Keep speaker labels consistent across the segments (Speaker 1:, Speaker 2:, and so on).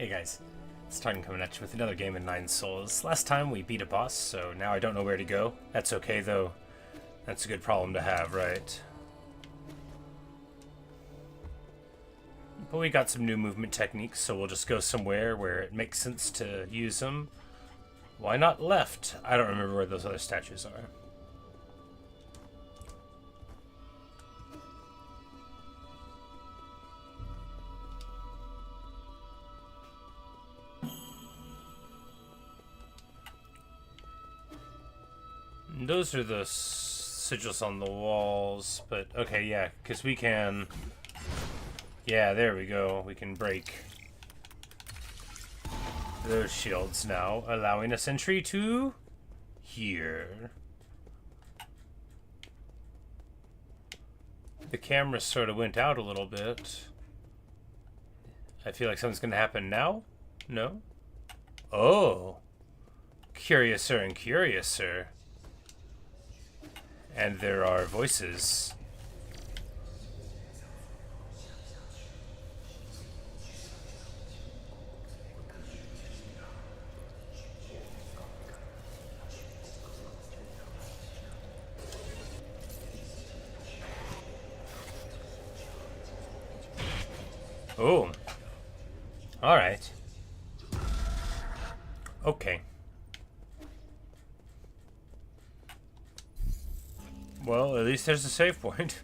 Speaker 1: Hey guys, it's Titan coming at you with another game in 9 Souls. Last time we beat a boss, so now I don't know where to go. That's okay though. That's a good problem to have, right? But we got some new movement techniques, so we'll just go somewhere where it makes sense to use them. Why not left? I don't remember where those other statues are. Those are the sigils on the walls, but okay, yeah, because we can... Yeah, there we go. We can break those shields now, allowing us entry to here. The camera sort of went out a little bit. I feel like something's going to happen now? No? Oh. Curiouser and curiouser. And there are voices. Oh. Alright. Okay. Well, at least there's a save point.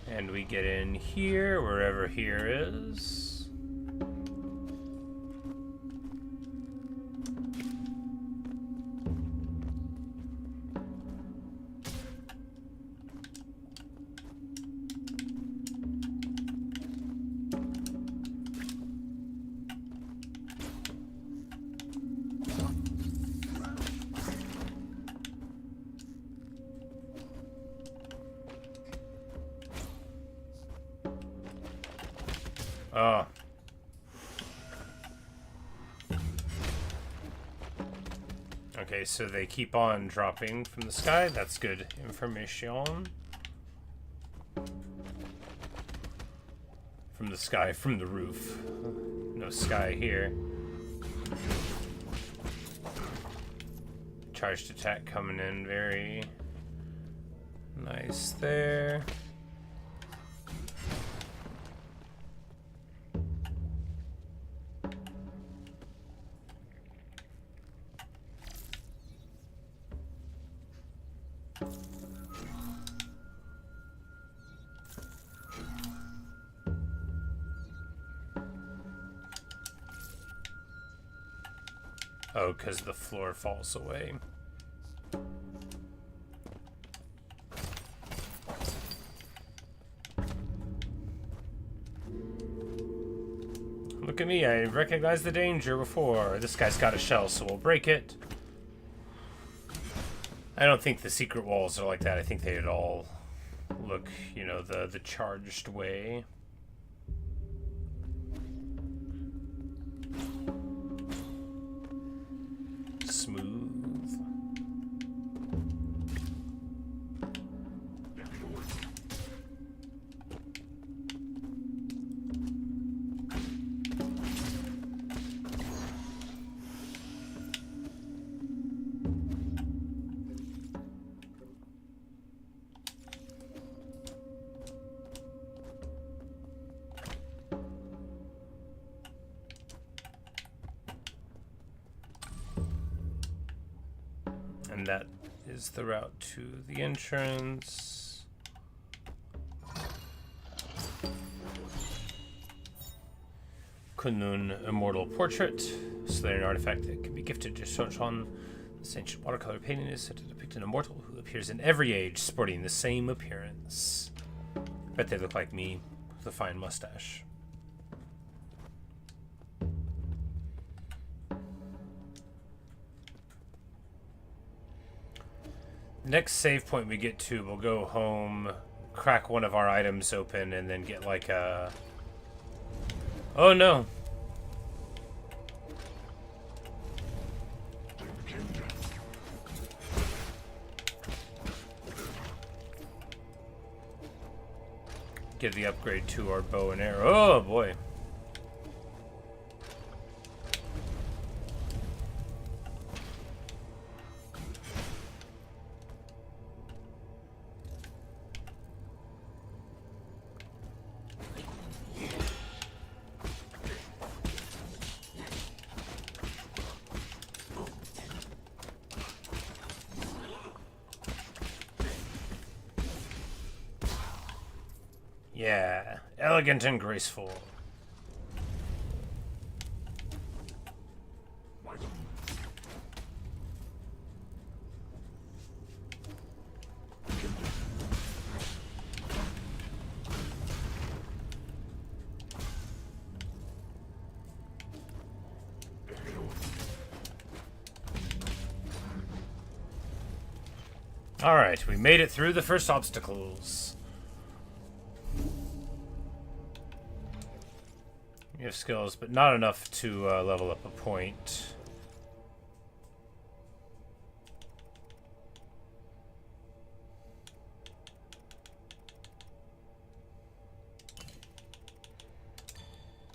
Speaker 1: And we get in here, wherever here is. Oh. Okay, so they keep on dropping from the sky. That's good information. From the sky, from the roof. No sky here. Charged attack coming in very nice there. Oh, because the floor falls away. Look at me, I recognized the danger before. This guy's got a shell, so we'll break it. I don't think the secret walls are like that. I think they'd all look, you know, the charged way. Smooth. And that is the route to the entrance. Kunlun Immortal Portrait. Slayer, an artifact that can be gifted to Shochan. This ancient watercolor painting is said to depict an immortal who appears in every age, sporting the same appearance. Bet they look like me with a fine mustache. Next save point we get to, we'll go home crack one of our items open and then get like a... Oh no! Get the upgrade to our bow and arrow. Oh boy. Yeah, elegant and graceful. All right, we made it through the first obstacles. We have skills, but not enough to level up a point.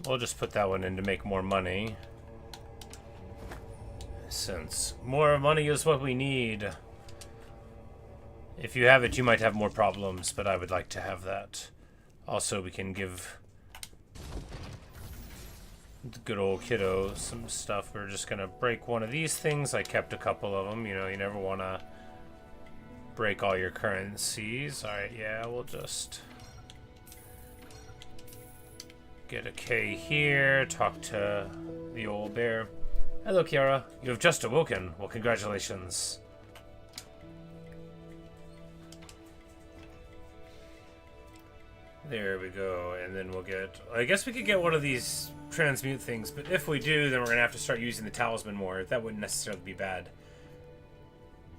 Speaker 1: We'll just put that one in to make more money. Since more money is what we need. If you have it, you might have more problems, but I would like to have that. Also, we can give the good old kiddo some stuff. We're just gonna break one of these things. I kept a couple of them. You know, you never want to break all your currencies. Alright, yeah, we'll just get a K here. Talk to the old bear. Hello, Kiara. You have just awoken. Well, congratulations. There we go, and then we'll get... I guess we could get one of these transmute things, but if we do, then we're going to have to start using the talisman more. That wouldn't necessarily be bad.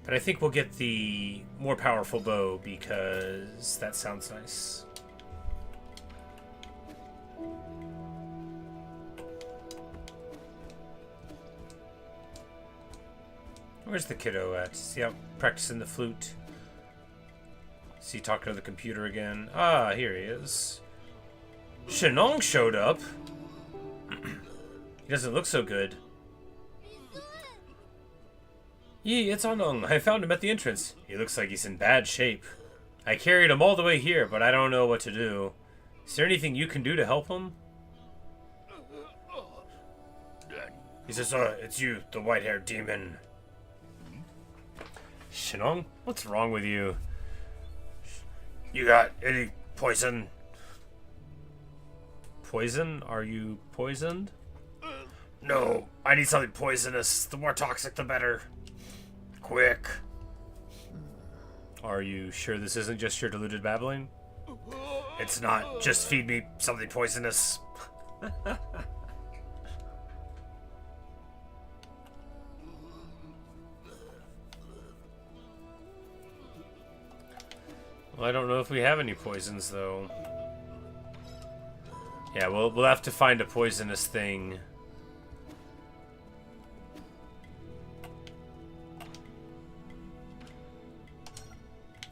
Speaker 1: But I think we'll get the more powerful bow, because that sounds nice. Where's the kiddo at? Is he out practicing the flute? Is he talking to the computer again? Ah, here he is. Shenong showed up. He doesn't look so good. Yi, it's Anong. I found him at the entrance. He looks like he's in bad shape. I carried him all the way here, but I don't know what to do. Is there anything you can do to help him? He says, it's you, the white-haired demon. Shenong, what's wrong with you? You got any poison? Poison? Are you poisoned? No, I need something poisonous. The more toxic, the better. Quick. Are you sure this isn't just your deluded babbling? It's not. Just feed me something poisonous. Well, I don't know if we have any poisons, though. Yeah, we'll have to find a poisonous thing.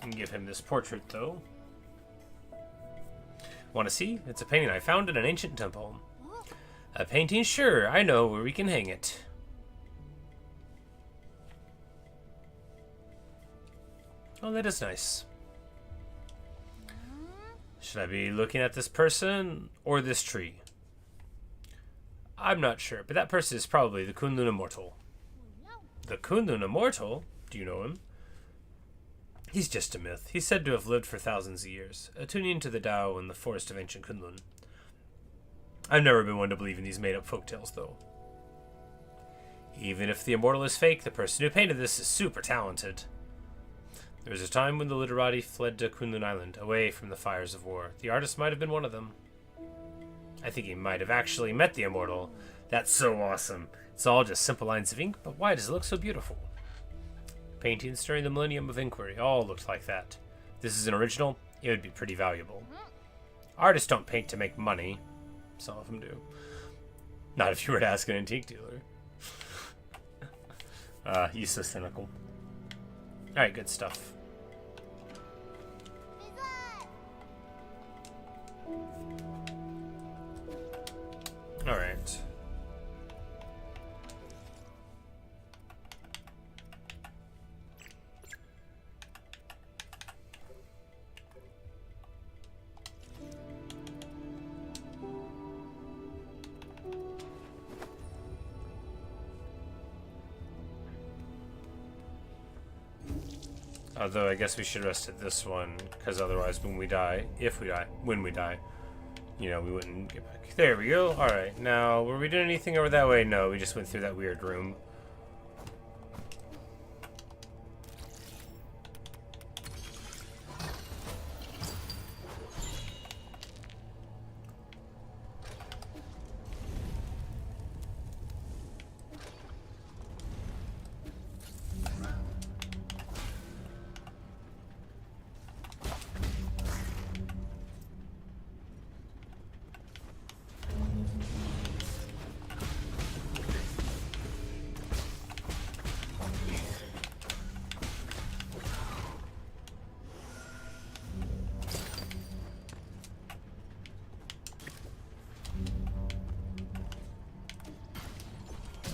Speaker 1: And give him this portrait, though. Want to see? It's a painting I found in an ancient temple. A painting? Sure, I know where we can hang it. Oh, that is nice. Should I be looking at this person or this tree? I'm not sure, but that person is probably the Kunlun Immortal. The Kunlun Immortal? Do you know him? He's just a myth. He's said to have lived for thousands of years, attuning to the Tao in the forest of ancient Kunlun. I've never been one to believe in these made-up folktales, though. Even if the Immortal is fake, the person who painted this is super talented. There was a time when the literati fled to Kunlun Island, away from the fires of war. The artist might have been one of them. I think he might have actually met the Immortal. That's so awesome. It's all just simple lines of ink, but why does it look so beautiful? Paintings during the Millennium of Inquiry all looked like that. This is an original. it would be pretty valuable. Artists don't paint to make money. Some of them do. Not if you were to ask an antique dealer. He's so cynical. Alright, good stuff. Alright. Although I guess we should rest at this one, because otherwise when we die, when we die, you know, we wouldn't get back. There we go. Alright, now, were we doing anything over that way? No, we just went through that weird room.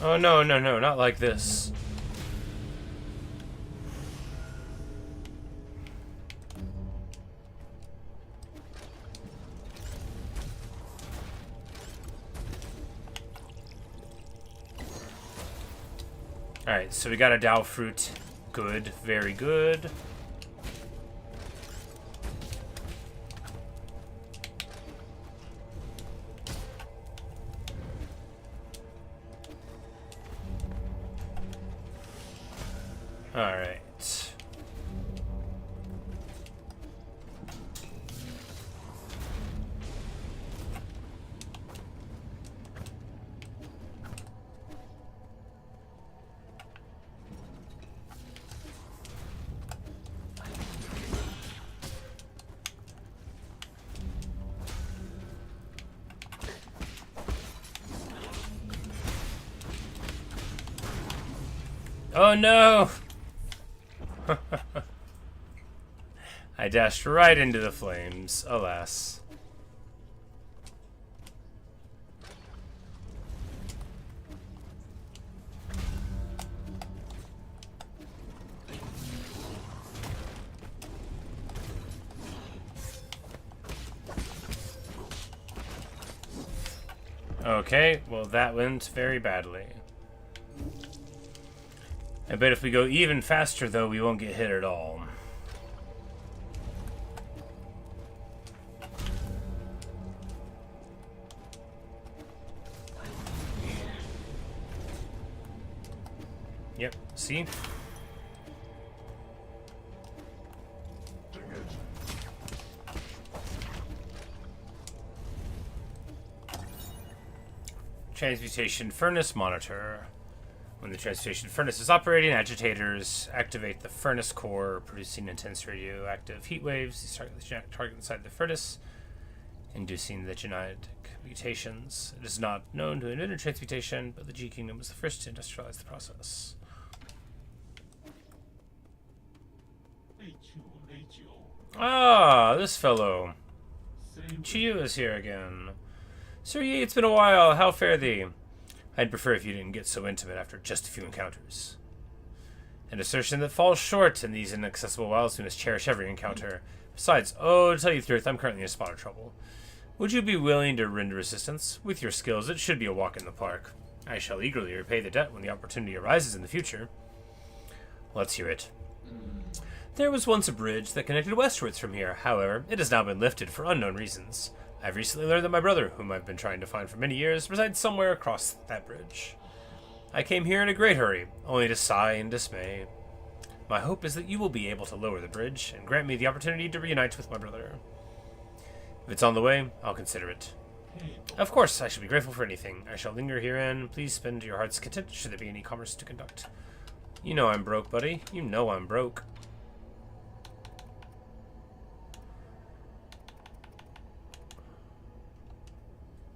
Speaker 1: Oh, no, no, no, not like this. Alright, so we got a Dao fruit. Good, very good. Alright. Oh no! I dashed right into the flames, alas. Okay, well that went very badly. I bet if we go even faster, though, we won't get hit at all. Yep, see? Transmutation furnace monitor. When the transmutation furnace is operating, agitators activate the furnace core, producing intense radioactive heat waves. These target the target inside the furnace, inducing the genetic mutations. It is not known to invent transmutation, but the G Kingdom was the first to industrialize the process. Ah, this fellow. Chiyu is here again. Sir Yi, it's been a while. How fare thee? I'd prefer if you didn't get so intimate after just a few encounters. An assertion that falls short in these inaccessible wilds. We must cherish every encounter. Besides, to tell you the truth, I'm currently in a spot of trouble. Would you be willing to render assistance? With your skills, it should be a walk in the park. I shall eagerly repay the debt when the opportunity arises in the future. Let's hear it. There was once a bridge that connected westwards from here. However, it has now been lifted for unknown reasons. I've recently learned that my brother, whom I've been trying to find for many years, resides somewhere across that bridge. I came here in a great hurry, only to sigh in dismay. My hope is that you will be able to lower the bridge and grant me the opportunity to reunite with my brother. If it's on the way, I'll consider it. Of course, I shall be grateful for anything. I shall linger herein. Please spend to your heart's content should there be any commerce to conduct. You know I'm broke, buddy. You know I'm broke.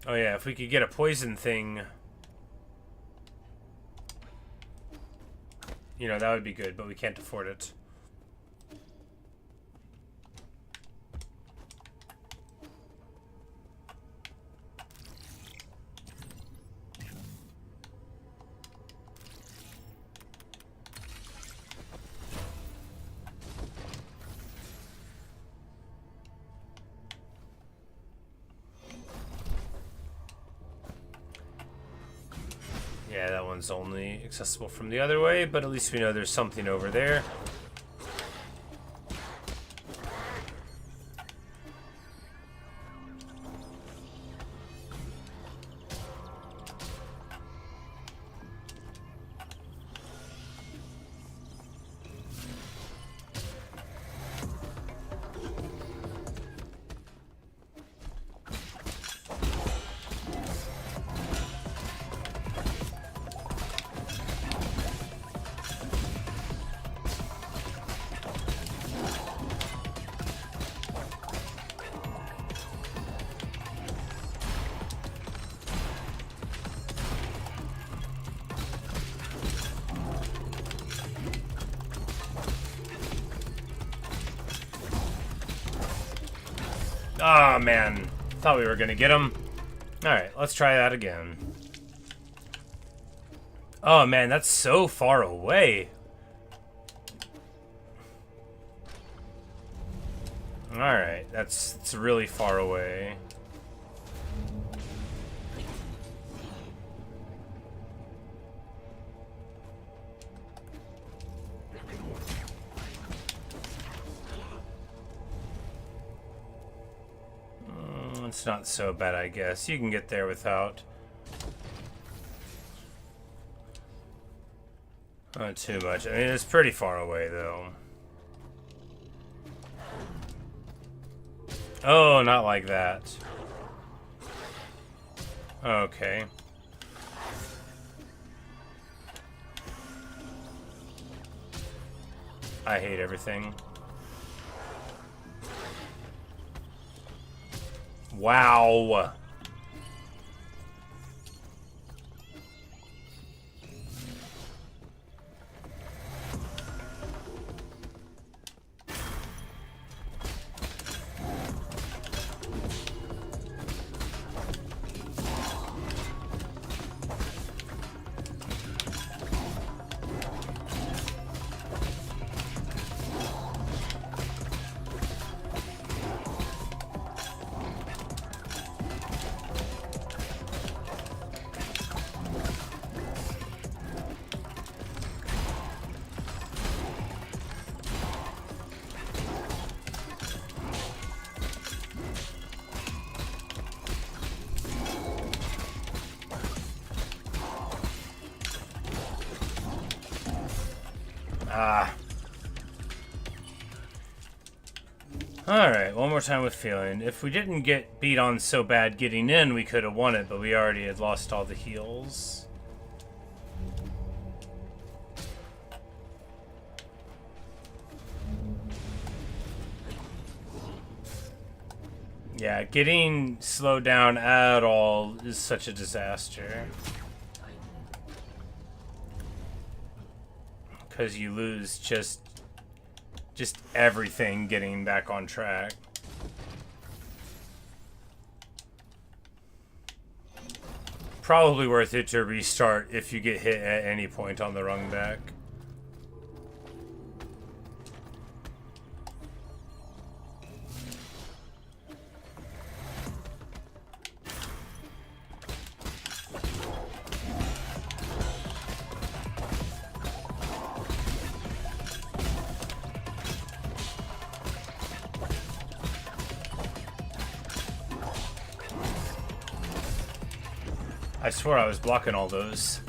Speaker 1: Oh yeah, if we could get a poison thing, you know, that would be good, but we can't afford it. Yeah, that one's only accessible from the other way, but at least we know there's something over there. Oh man, thought we were gonna get him. Alright, let's try that again. Oh man, that's so far away. Alright, it's really far away. It's not so bad, I guess. You can get there without not too much. I mean, it's pretty far away, though. Oh, not like that. Okay. I hate everything. Wow. Alright, one more time with feeling. If we didn't get beat on so bad getting in, we could have won it, but we already had lost all the heals. Yeah, getting slowed down at all is such a disaster. Because you lose just everything getting back on track. Probably worth it to restart if you get hit at any point on the rung back. I swear I was blocking all those.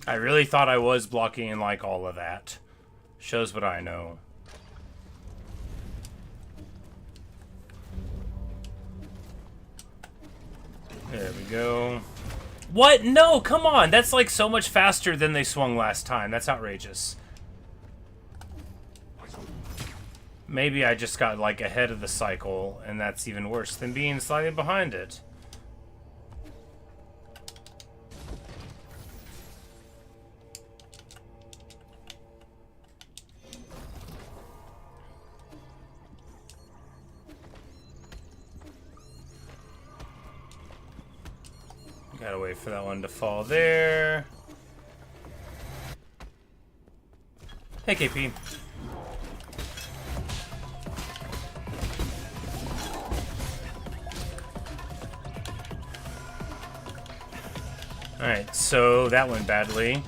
Speaker 1: I really thought I was blocking like all of that. Shows what I know. There we go. What? No, come on. That's like so much faster than they swung last time. That's outrageous. Maybe I just got, like, ahead of the cycle, and that's even worse than being slightly behind it. Gotta wait for that one to fall there. Hey, KP. Alright, so that went badly.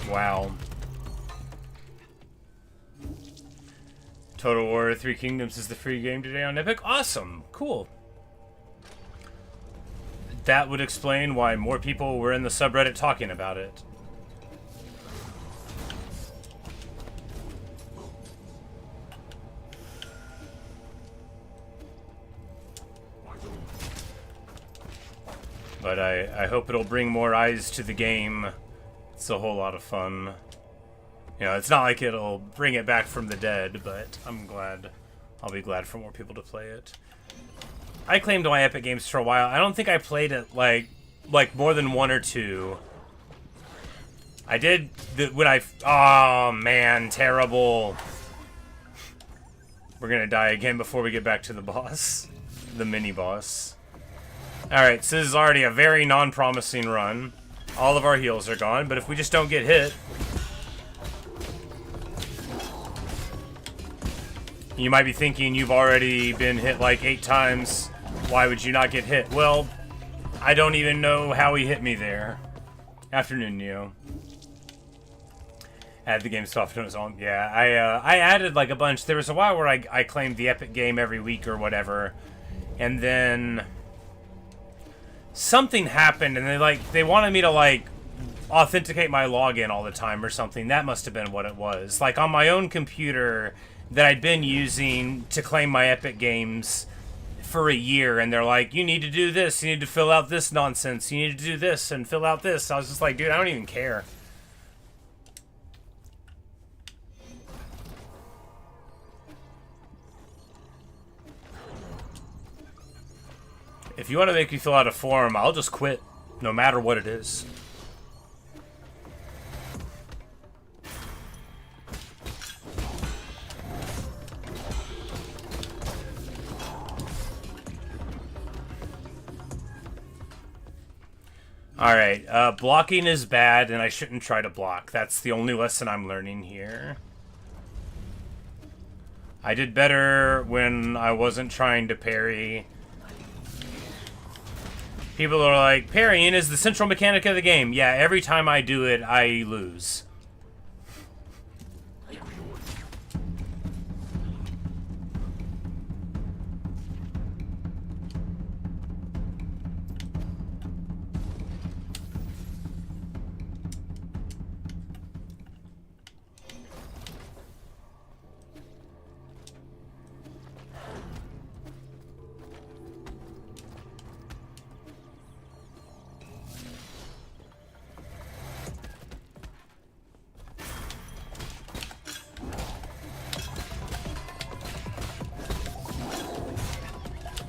Speaker 1: Wow. Total War 3 Kingdoms is the free game today on Epic. Awesome. Cool. That would explain why more people were in the subreddit talking about it. But I hope it'll bring more eyes to the game. It's a whole lot of fun. You know, it's not like it'll bring it back from the dead, but I'm glad. I'll be glad for more people to play it. I claimed my Epic Games for a while. I don't think I played it like more than 1 or 2. I did when I. Oh man, terrible. We're gonna die again before we get back to the boss, the mini boss. All right, so this is already a very non-promising run. All of our heals are gone, but if we just don't get hit. You might be thinking you've already been hit like 8 times. Why would you not get hit? Well, I don't even know how he hit me there. Afternoon, Neo. Add the game soft on his own. Yeah, I added like a bunch. There was a while where I claimed the Epic game every week or whatever. And then something happened and they wanted me to like authenticate my login all the time or something. That must have been what it was. Like on my own computer that I'd been using to claim my Epic Games for a year, and they're like, you need to do this, you need to fill out this nonsense, you need to do this and fill out this. I was just like, dude, I don't even care. If you want to make me fill out a form, I'll just quit, no matter what it is. Alright, blocking is bad, and I shouldn't try to block. That's the only lesson I'm learning here. I did better when I wasn't trying to parry. People are like, parrying is the central mechanic of the game. Yeah, every time I do it, I lose.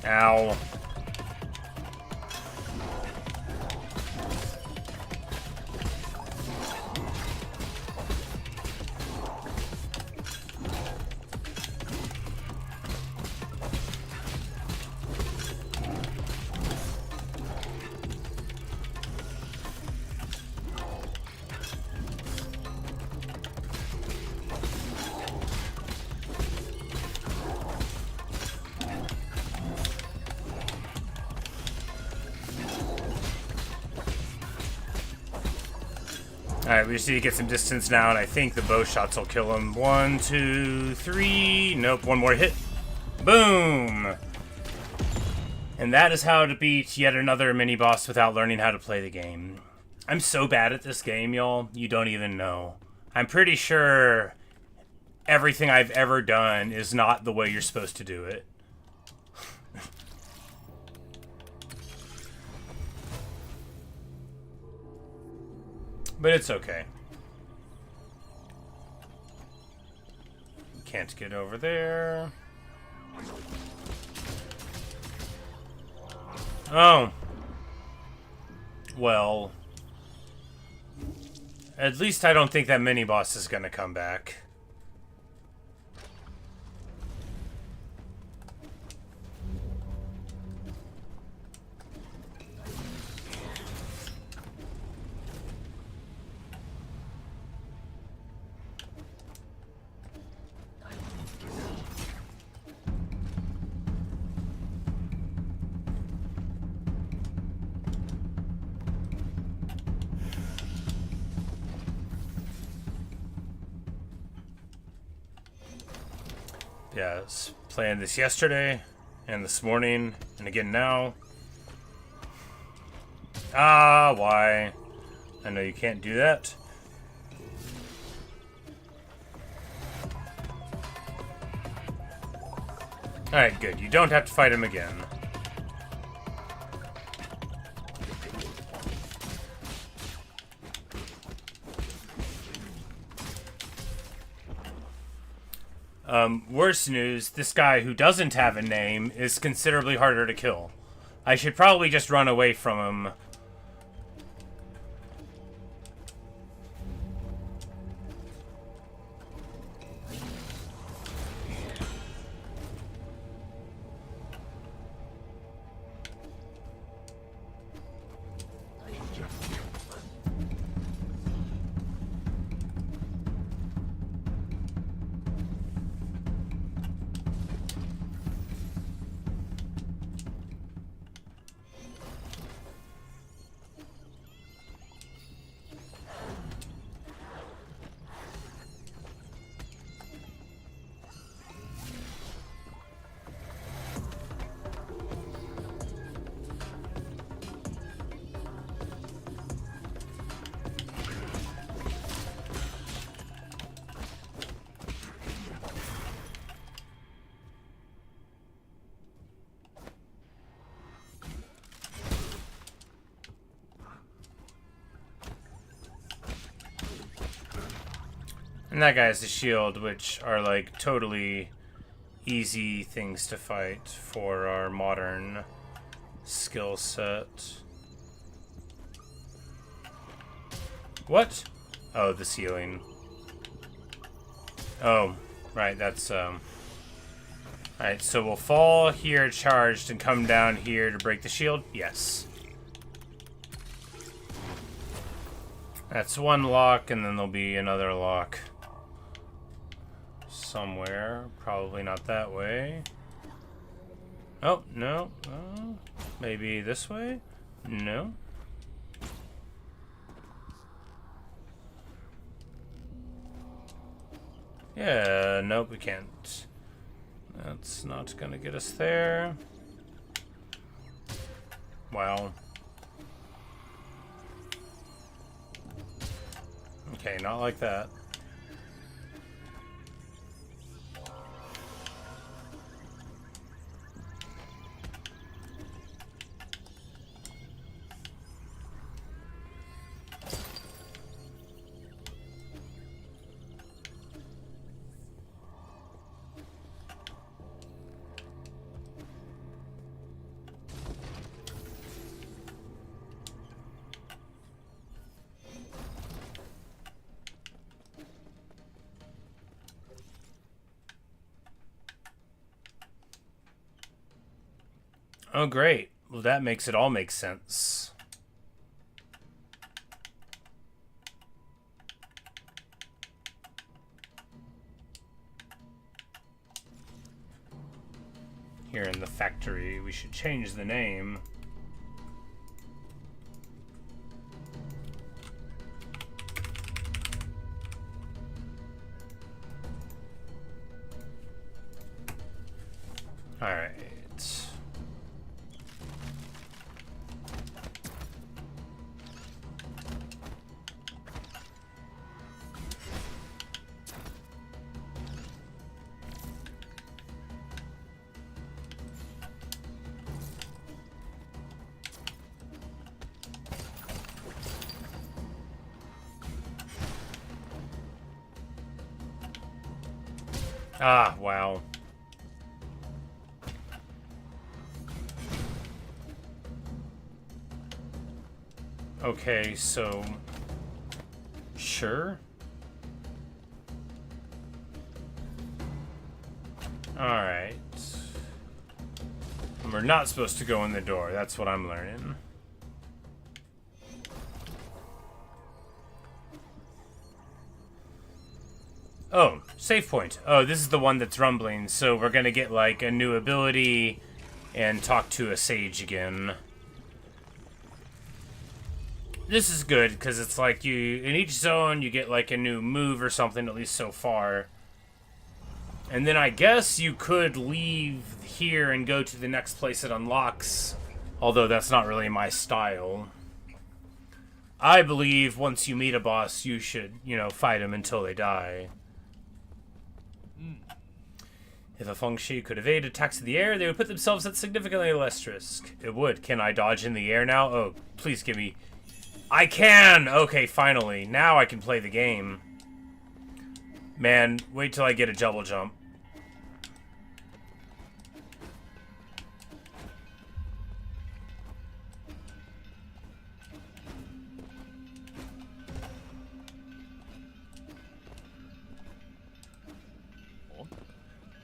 Speaker 1: Ow. Alright, we just need to get some distance now, and I think the bow shots will kill him. 1, 2, 3. Nope, one more hit. Boom! And that is how to beat yet another mini-boss without learning how to play the game. I'm so bad at this game, y'all. You don't even know. I'm pretty sure everything I've ever done is not the way you're supposed to do it. But it's okay. Can't get over there. Oh. Well. At least I don't think that mini-boss is gonna come back. Yeah, I was playing this yesterday, and this morning, and again now. Ah, why? I know you can't do that. Alright, good. You don't have to fight him again. Worse news, this guy who doesn't have a name is considerably harder to kill. I should probably just run away from him. And that guy has a shield, which are like totally easy things to fight for our modern skill set. What? Oh, the ceiling. Oh, right, that's Alright, so we'll fall here charged and come down here to break the shield? Yes. That's one lock, and then there'll be another lock somewhere. Probably not that way. Oh, no. Maybe this way? No. Yeah, nope, we can't. That's not gonna get us there. Wow. Okay, not like that. Oh, great. Well, that makes it all make sense. Here in the factory, we should change the name. All right. Ah, wow. Okay, so... Sure. Alright. We're not supposed to go in the door. That's what I'm learning. Oh, save point. Oh, this is the one that's rumbling. So we're gonna get, like, a new ability and talk to a sage again. This is good, because it's like you... In each zone, you get, like, a new move or something, at least so far. And then I guess you could leave here and go to the next place it unlocks. Although that's not really my style. I believe once you meet a boss, you should, you know, fight them until they die. If a Feng Shi could evade attacks in the air, they would put themselves at significantly less risk. It would. Can I dodge in the air now? Oh, please give me... I can! Okay, finally. Now I can play the game. Man, wait till I get a double jump.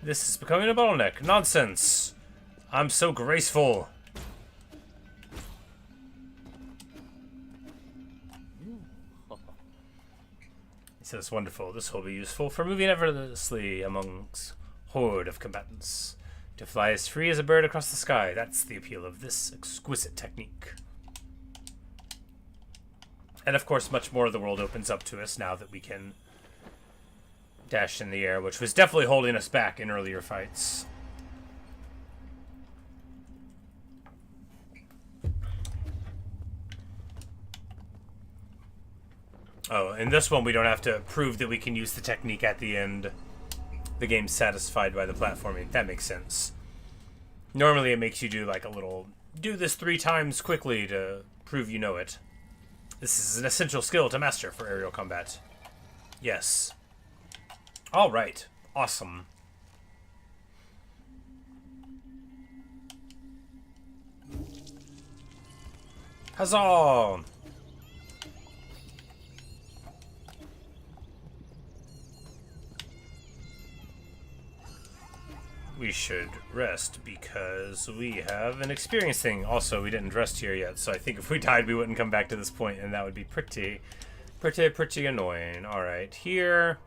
Speaker 1: This is becoming a bottleneck. Nonsense. I'm so graceful. He says, wonderful. This will be useful for moving effortlessly amongst horde of combatants. To fly as free as a bird across the sky. That's the appeal of this exquisite technique. And of course, much more of the world opens up to us now that we can dash in the air, which was definitely holding us back in earlier fights. Oh, in this one we don't have to prove that we can use the technique at the end. The game's satisfied by the platforming. That makes sense. Normally it makes you do like a little, do this 3 times quickly to prove you know it. This is an essential skill to master for aerial combat. Yes. Alright. Awesome. Huzzah! We should rest because we have an experience thing. Also, we didn't rest here yet, so I think if we died, we wouldn't come back to this point, and that would be pretty annoying. Alright, here...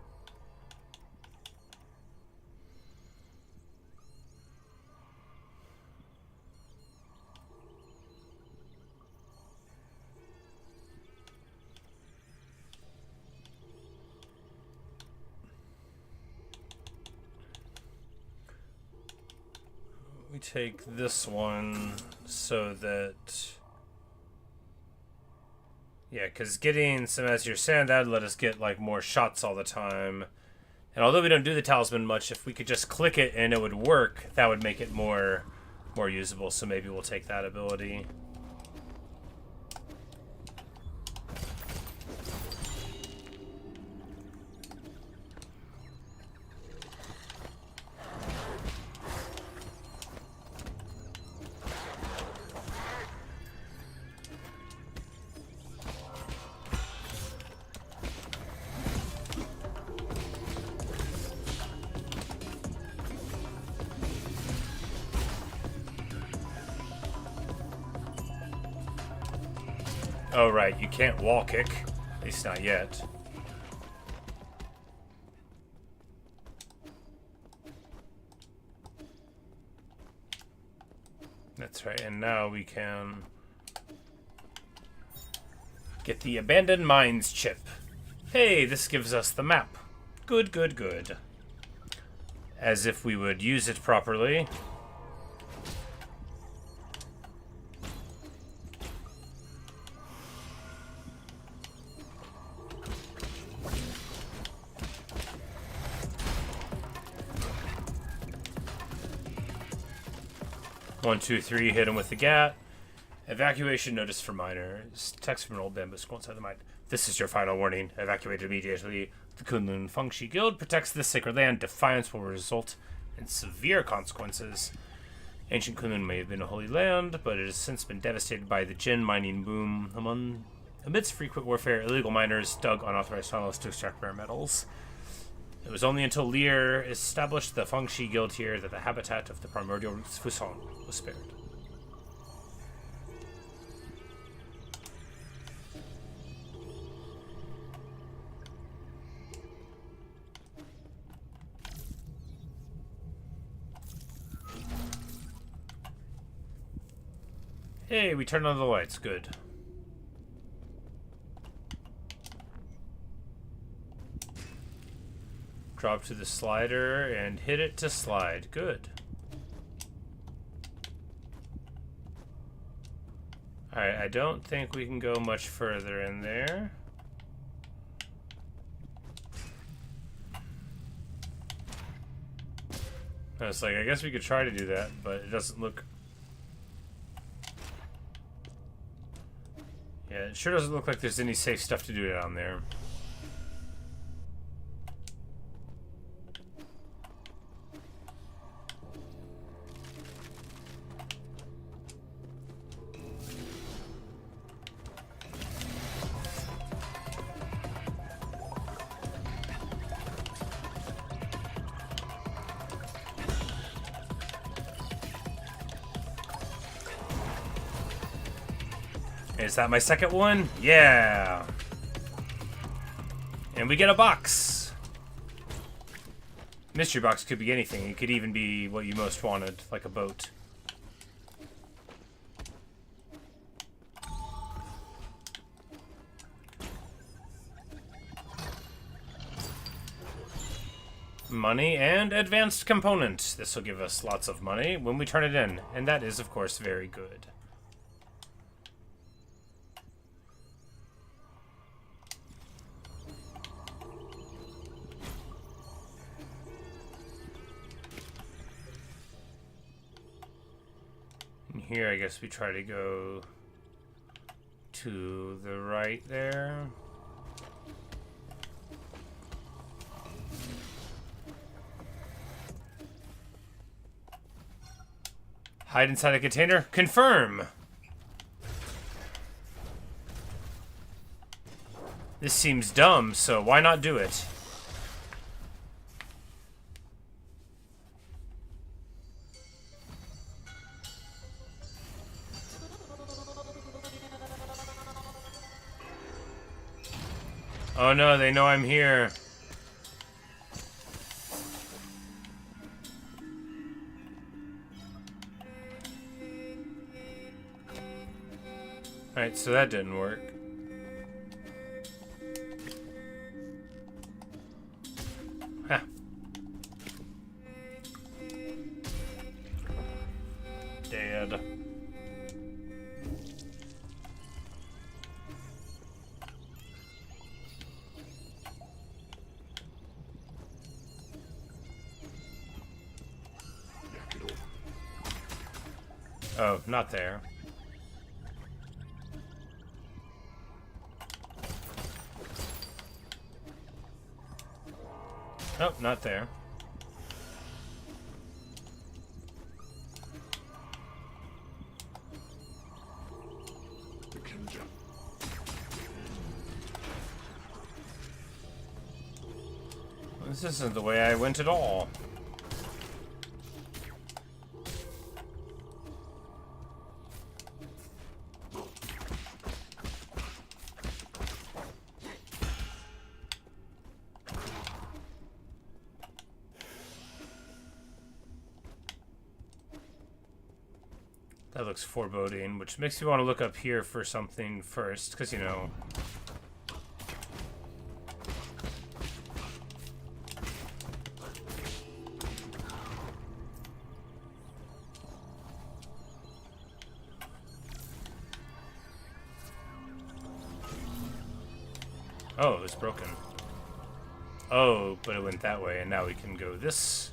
Speaker 1: We take this one so that... Yeah, because getting some Azure Sand, that'd let us get, like, more shots all the time. And although we don't do the talisman much, if we could just click it and it would work, that would make it more usable, so maybe we'll take that ability. Oh, right, you can't wall kick. At least not yet. That's right, and now we can get the Abandoned Mines chip. Hey, this gives us the map. Good, good, good. As if we would use it properly. One, two, three, hit him with the gat. Evacuation notice for miners. Text from an old bamboo school inside the mine. This is your final warning. Evacuate immediately. The Kunlun Fengshi Guild protects this sacred land. Defiance will result in severe consequences. Ancient Kunlun may have been a holy land, but it has since been devastated by the Jin mining boom. Amidst frequent warfare, illegal miners dug unauthorized tunnels to extract rare metals. It was only until Lear established the Fengshi Guild here that the habitat of the primordial roots Fusong was spared. Hey, we turned on the lights. Good. Drop to the slider and hit it to slide. Good. Alright, I don't think we can go much further in there. I was like, I guess we could try to do that, but it doesn't look... Yeah, it sure doesn't look like there's any safe stuff to do down there. Is that my second one? Yeah. And we get a box. Mystery box could be anything. It could even be what you most wanted, like a boat. Money and advanced component. This will give us lots of money when we turn it in. And that is, of course, very good. Here, I guess we try to go to the right there. Hide inside a container? Confirm! This seems dumb, so why not do it? Oh no, they know I'm here. Alright, so that didn't work. Huh. Dead. Oh, not there. Oh, not there. This isn't the way I went at all. That looks foreboding, which makes me want to look up here for something first, because, you know... Oh, it was broken. Oh, but it went that way, and now we can go this...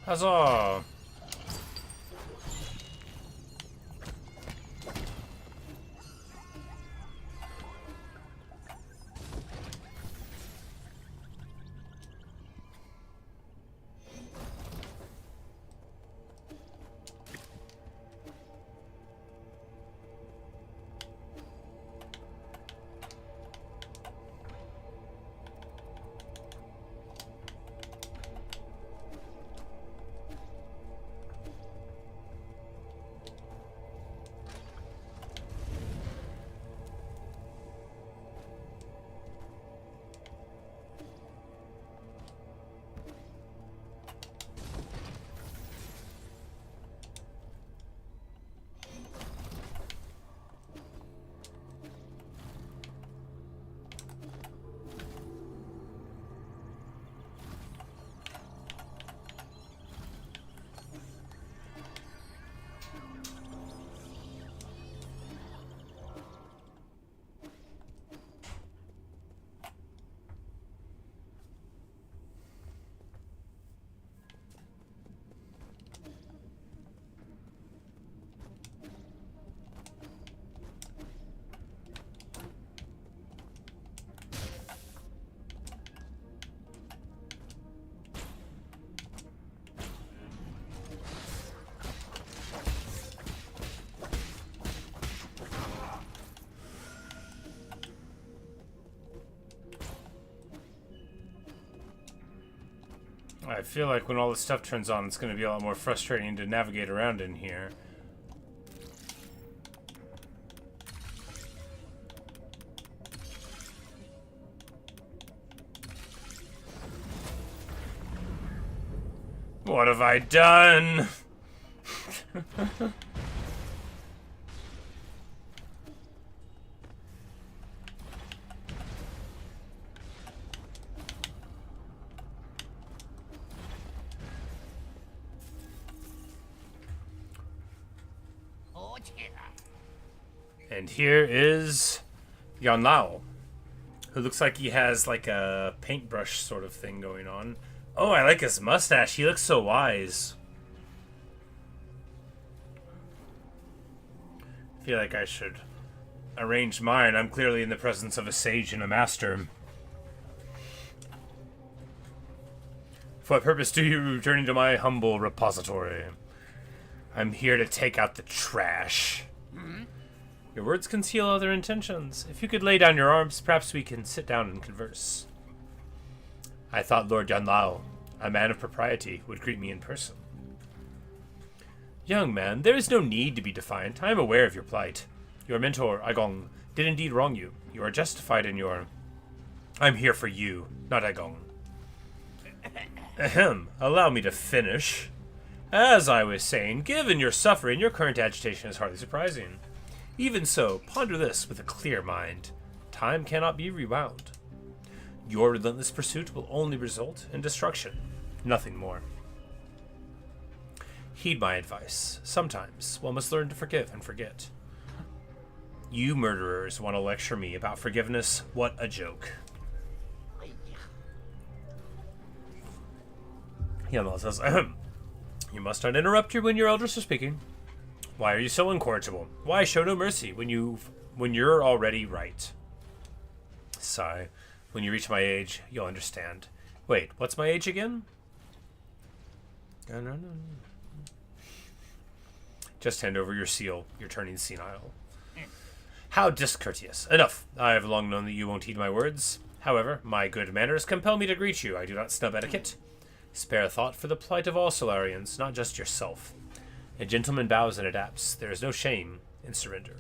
Speaker 1: Huzzah! I feel like when all this stuff turns on, it's going to be a lot more frustrating to navigate around in here. What have I done? And here is Yanlao, who looks like he has like a paintbrush sort of thing going on. Oh, I like his mustache. He looks so wise. I feel like I should arrange mine. I'm clearly in the presence of a sage and a master. For what purpose do you return to my humble repository? I'm here to take out the trash. Your words conceal other intentions. If you could lay down your arms, perhaps we can sit down and converse. I thought Lord Yanlao, a man of propriety, would greet me in person. Young man, there is no need to be defiant. I am aware of your plight. Your mentor, Agong, did indeed wrong you. You are justified in your... I'm here for you, not Agong. Ahem. Allow me to finish. As I was saying, given your suffering, your current agitation is hardly surprising. Even so, ponder this with a clear mind. Time cannot be rewound. Your relentless pursuit will only result in destruction, nothing more. Heed my advice. Sometimes one must learn to forgive and forget. You murderers want to lecture me about forgiveness? What a joke. Yanlao says, ahem. You must not interrupt you when your elders are speaking. Why are you so incorrigible? Why show no mercy when you're already right? Sigh. When you reach my age, you'll understand. Wait, what's my age again? No. Just hand over your seal. You're turning senile. How discourteous. Enough. I have long known that you won't heed my words. However, my good manners compel me to greet you. I do not snub etiquette. Spare a thought for the plight of all Solarians, not just yourself. A gentleman bows and adapts. There is no shame in surrender.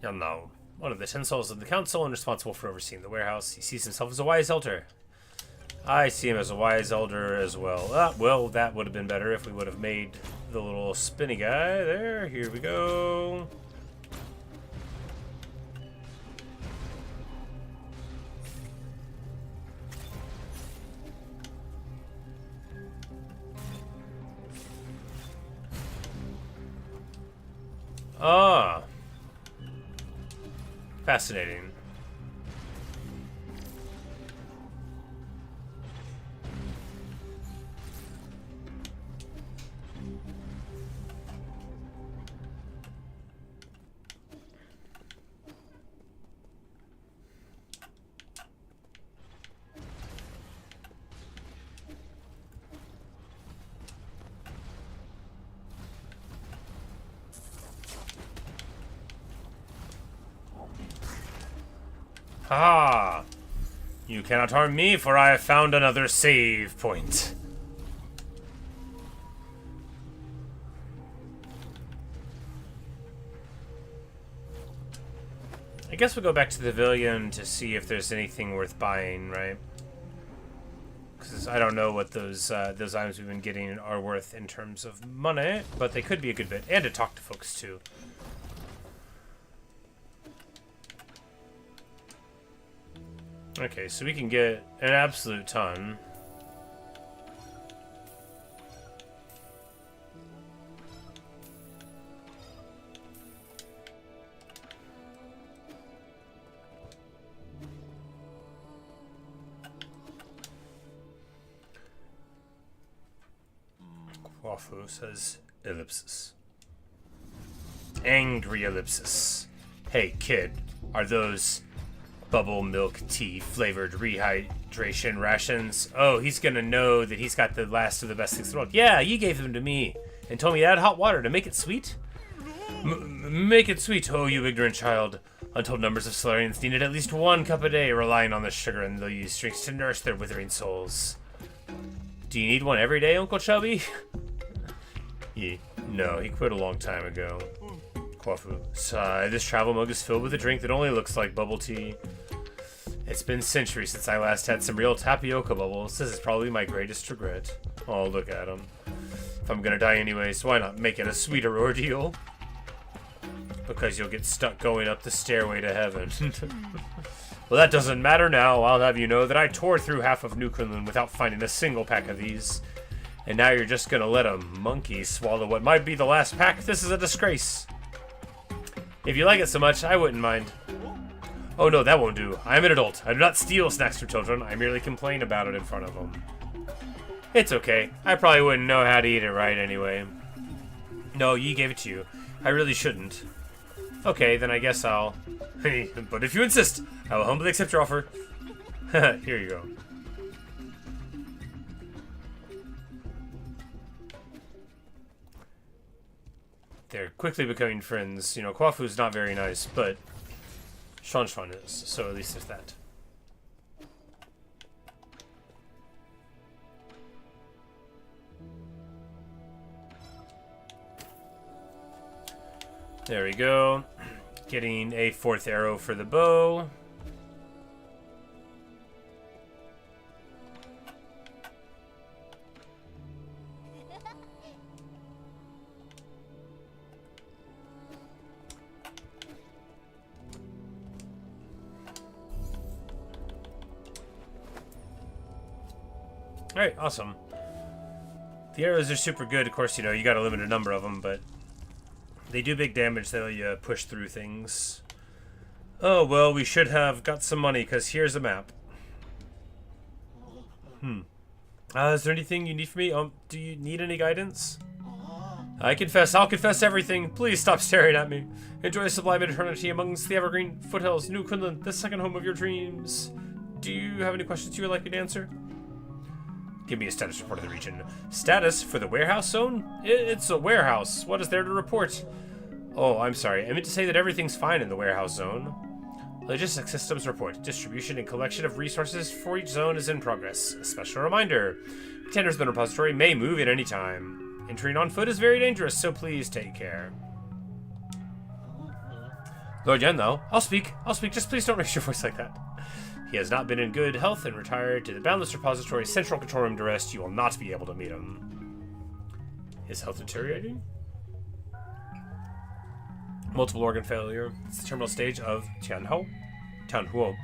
Speaker 1: Yanlao, one of the 10 souls of the council and responsible for overseeing the warehouse. He sees himself as a wise elder. I see him as a wise elder as well. Well, that would have been better if we would have made the little spinny guy there. Here we go. Ah. Fascinating. Ha! You cannot harm me, for I have found another save point. I guess we'll go back to the pavilion to see if there's anything worth buying, right? Because I don't know what those items we've been getting are worth in terms of money, but they could be a good bit. And to talk to folks, too. Okay, so we can get an absolute ton. Quafu says ellipsis. Angry ellipsis. Hey kid, are those bubble milk tea flavored rehydration rations? Oh, he's gonna know that he's got the last of the best things in the world. Yeah, you gave them to me and told me to add hot water to make it sweet. Make it sweet, oh you ignorant child. Untold numbers of Solarians needed at least 1 cup a day, relying on the sugar and the used drinks to nourish their withering souls. Do you need one every day, Uncle Chubby? No, he quit a long time ago. Quafu. Sigh, this travel mug is filled with a drink that only looks like bubble tea. It's been centuries since I last had some real tapioca bubbles. This is probably my greatest regret. Oh, look at him. If I'm gonna die anyways, why not make it a sweeter ordeal? Because you'll get stuck going up the stairway to heaven. Well, that doesn't matter now. I'll have you know that I tore through half of New Kunlun without finding a single pack of these. And now you're just gonna let a monkey swallow what might be the last pack? This is a disgrace. If you like it so much, I wouldn't mind. Oh no, that won't do. I'm an adult. I do not steal snacks from children. I merely complain about it in front of them. It's okay. I probably wouldn't know how to eat it right anyway. No, Yi gave it to you. I really shouldn't. Okay, then I guess I'll... Hey, but if you insist, I will humbly accept your offer. Here you go. They're quickly becoming friends. You know, Quafu's not very nice, but Shanshan is, so at least there's that. There we go. Getting a 4th arrow for the bow. Alright, awesome. The arrows are super good. Of course, you know, you got a limited number of them, but they do big damage. They let you push through things. Oh, well, we should have got some money, because here's a map. Is there anything you need from me? Do you need any guidance? I'll confess everything. Please stop staring at me. Enjoy a sublime eternity amongst the evergreen foothills, New Kunlun, the second home of your dreams. Do you have any questions you would like me to answer? Give me a status report of the region. Status for the warehouse zone? It's a warehouse. What is there to report? Oh, I'm sorry. I meant to say that everything's fine in the warehouse zone. Logistics systems report. Distribution and collection of resources for each zone is in progress. A special reminder. Contenders in the repository may move at any time. Entering on foot is very dangerous, so please take care. Lord Yen, though. I'll speak. Just please don't raise your voice like that. He has not been in good health and retired to the Boundless Repository's central control room to rest. You will not be able to meet him. Is health deteriorating? Multiple organ failure. It's the terminal stage of Tianhuo.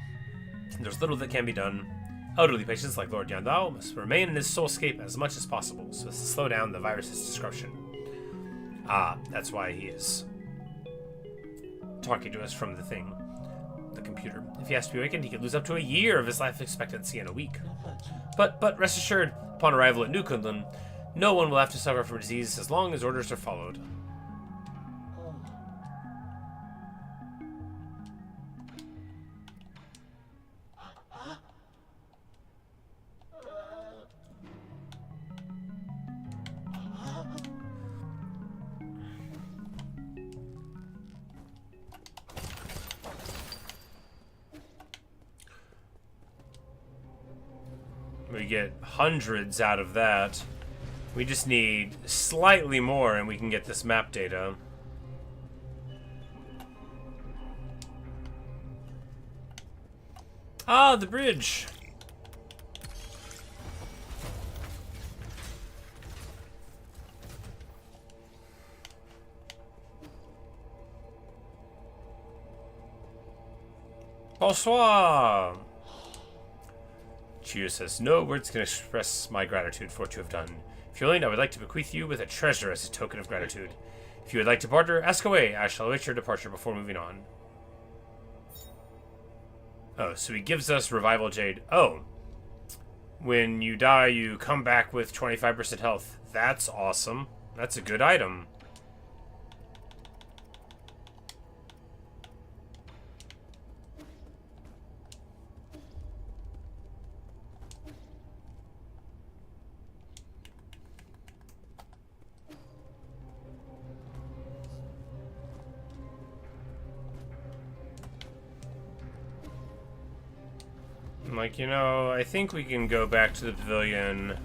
Speaker 1: There's little that can be done. Elderly patients like Lord Yandao must remain in his soulscape as much as possible so as to slow down the virus's disruption. Ah, that's why he is talking to us from the thing. The computer. If he has to be awakened, he could lose up to a year of his life expectancy in a week. But rest assured, upon arrival at New Kunlun, no one will have to suffer from disease as long as orders are followed. We get hundreds out of that. We just need slightly more and we can get this map data. Ah, the bridge. Bonsoir. Chiyo says, no words can express my gratitude for what you have done. If you're willing, I would like to bequeath you with a treasure as a token of gratitude. If you would like to barter, ask away. I shall await your departure before moving on. Oh, so he gives us Revival Jade. Oh. When you die, you come back with 25% health. That's awesome. That's a good item. I'm like, you know, I think we can go back to the pavilion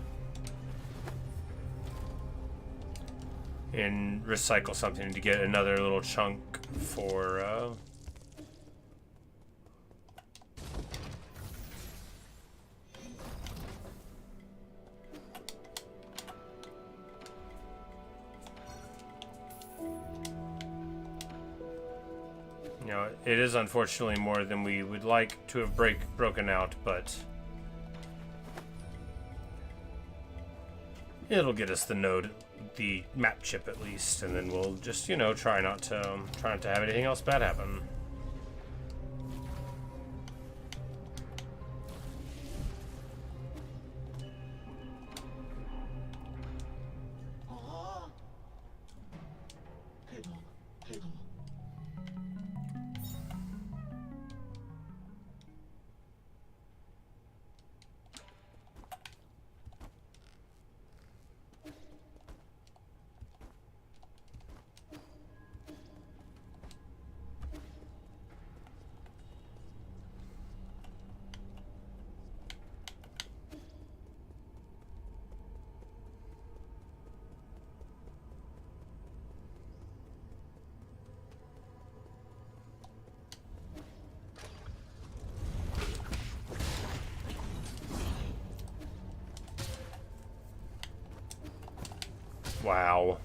Speaker 1: and recycle something to get another little chunk for, you know, it is unfortunately more than we would like to have broken out, but it'll get us the map chip at least, and then we'll just, you know, try not to have anything else bad happen. Wow.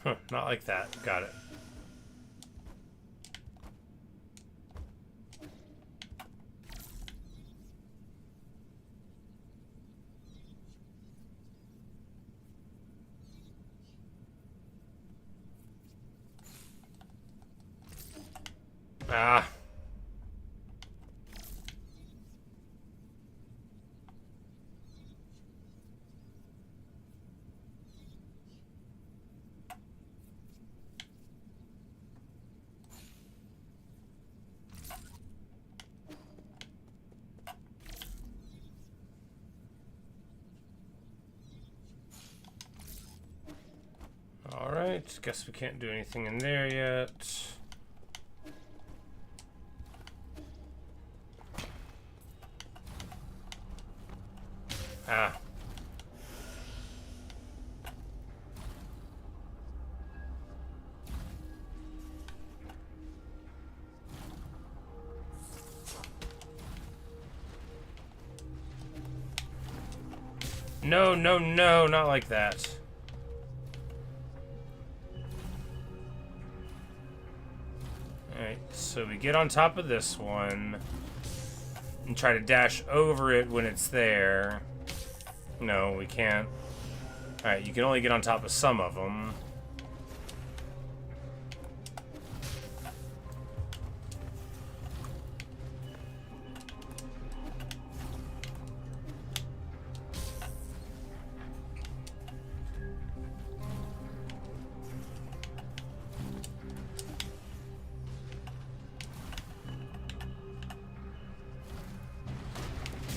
Speaker 1: Huh, not like that. Got it. Ah. Alright, guess we can't do anything in there yet. Ah. No, no, no, not like that. Alright, so we get on top of this one and try to dash over it when it's there. No, we can't. Alright, you can only get on top of some of them.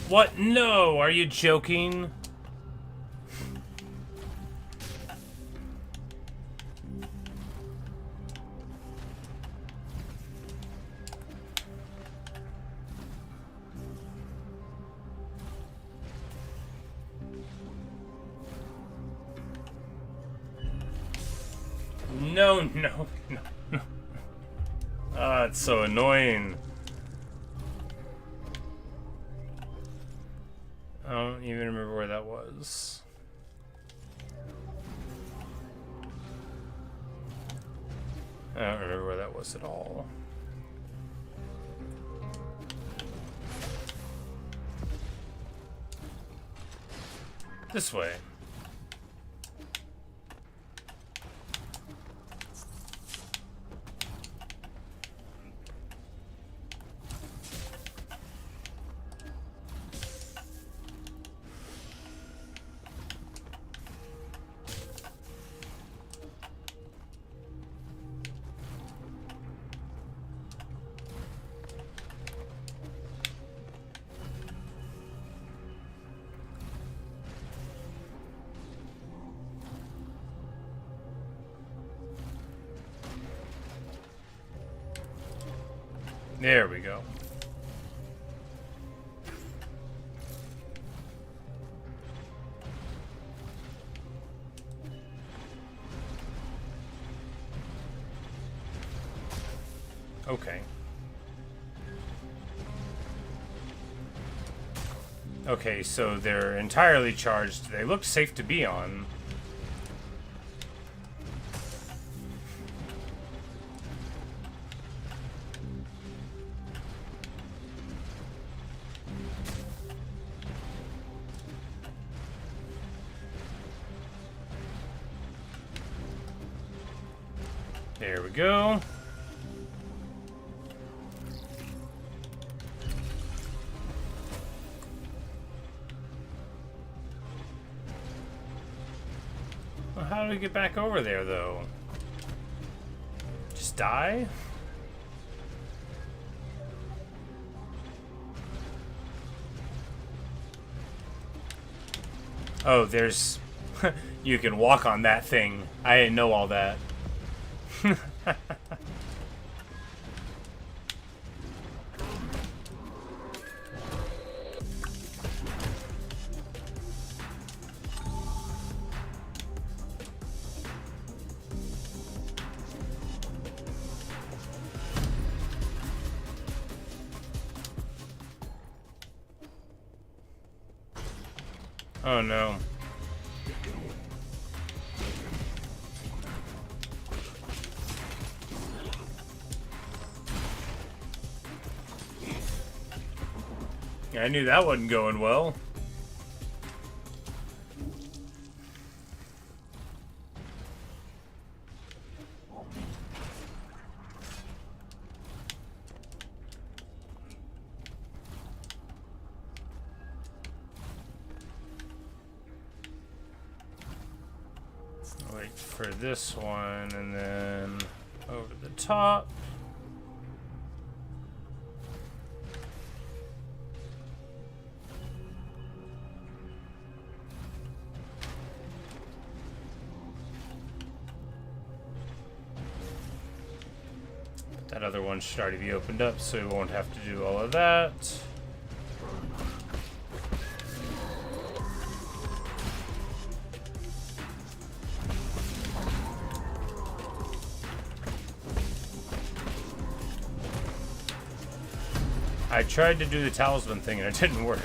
Speaker 1: What? No! Are you joking? No, no, no, no. Ah, it's so annoying. I don't even remember where that was. I don't remember where that was at all. This way. There we go. Okay. Okay, so they're entirely charged. They look safe to be on. There we go. Well, how do we get back over there, though? Just die? Oh, there's... you can walk on that thing. I didn't know all that. Oh no. I knew that wasn't going well. Wait for this one and then over the top. That other one should already be opened up, so we won't have to do all of that. I tried to do the talisman thing and it didn't work.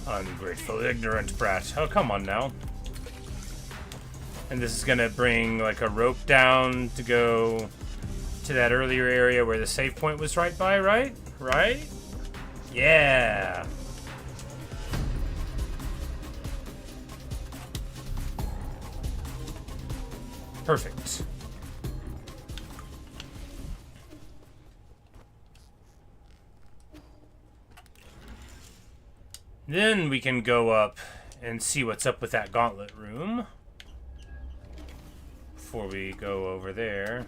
Speaker 1: Ungrateful, ignorant brat. Oh, come on now. And this is gonna bring, like, a rope down to go to that earlier area where the save point was right by, right? Right? Yeah. Perfect. Then we can go up and see what's up with that gauntlet room before we go over there.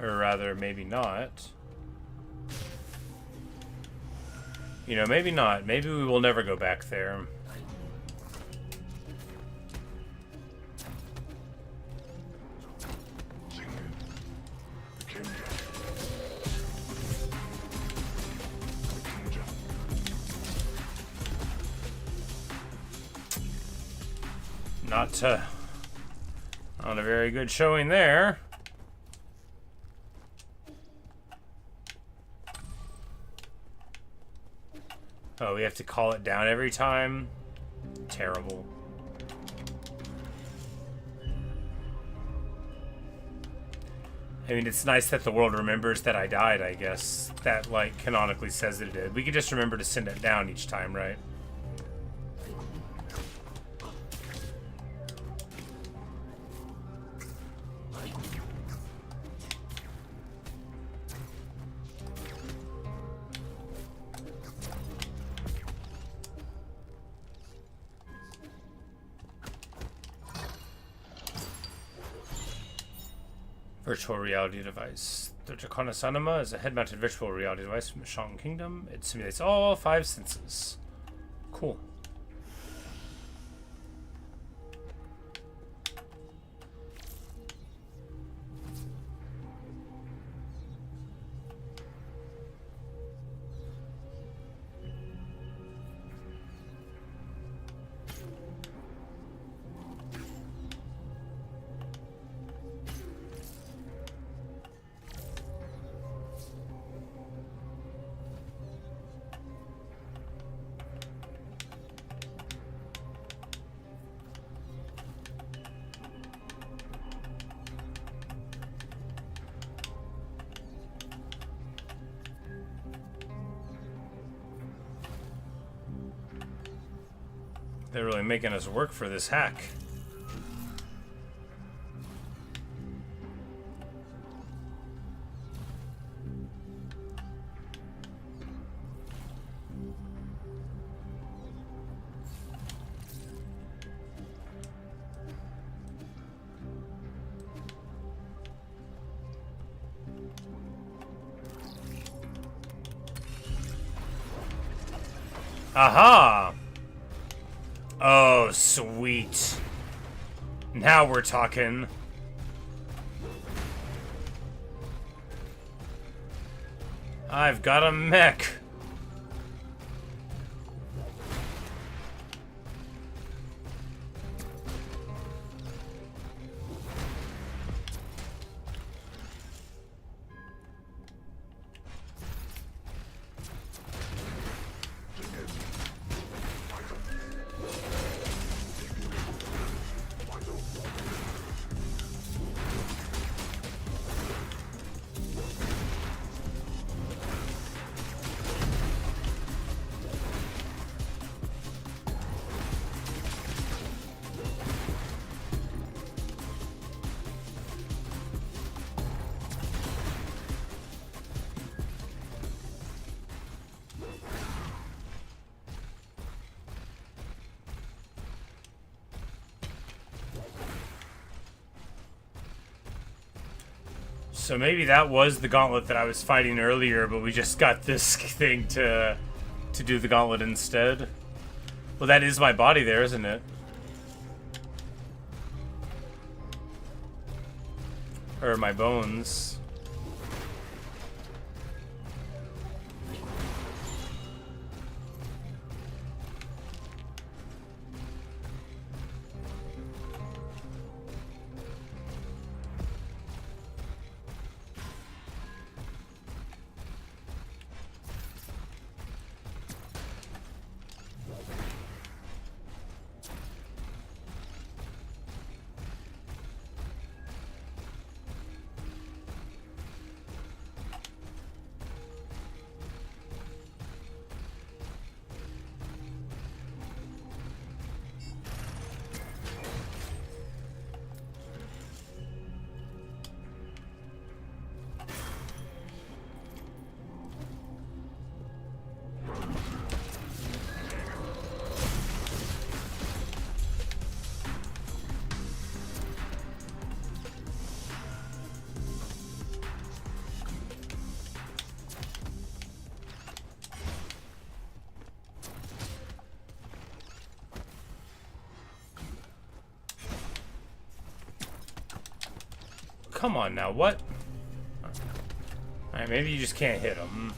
Speaker 1: Or rather, maybe not. You know, maybe not. Maybe we will never go back there. Not a very good showing there. Oh, we have to call it down every time? Terrible. I mean, it's nice that the world remembers that I died, I guess. That, like, canonically says that it did. We could just remember to send it down each time, right? Virtual reality device. The Dracona Sanima is a head-mounted virtual reality device from the Shang Kingdom. It simulates all 5 senses. Cool. They're really making us work for this hack. Aha! Oh, sweet. Now we're talking. I've got a mech. So maybe that was the gauntlet that I was fighting earlier, but we just got this thing to do the gauntlet instead. Well, that is my body there, isn't it? Or my bones. come on now, what? Alright, maybe you just can't hit them.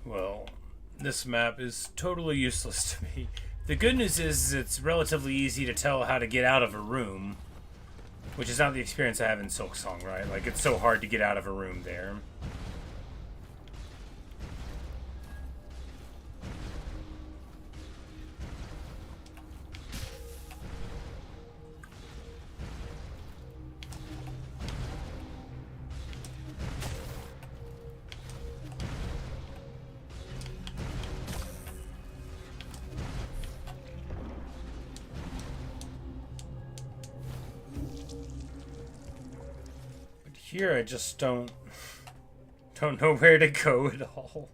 Speaker 1: Well, this map is totally useless to me. The good news is it's relatively easy to tell how to get out of a room, which is not the experience I have in Silksong, right? Like, it's so hard to get out of a room there. Here I just don't know where to go at all.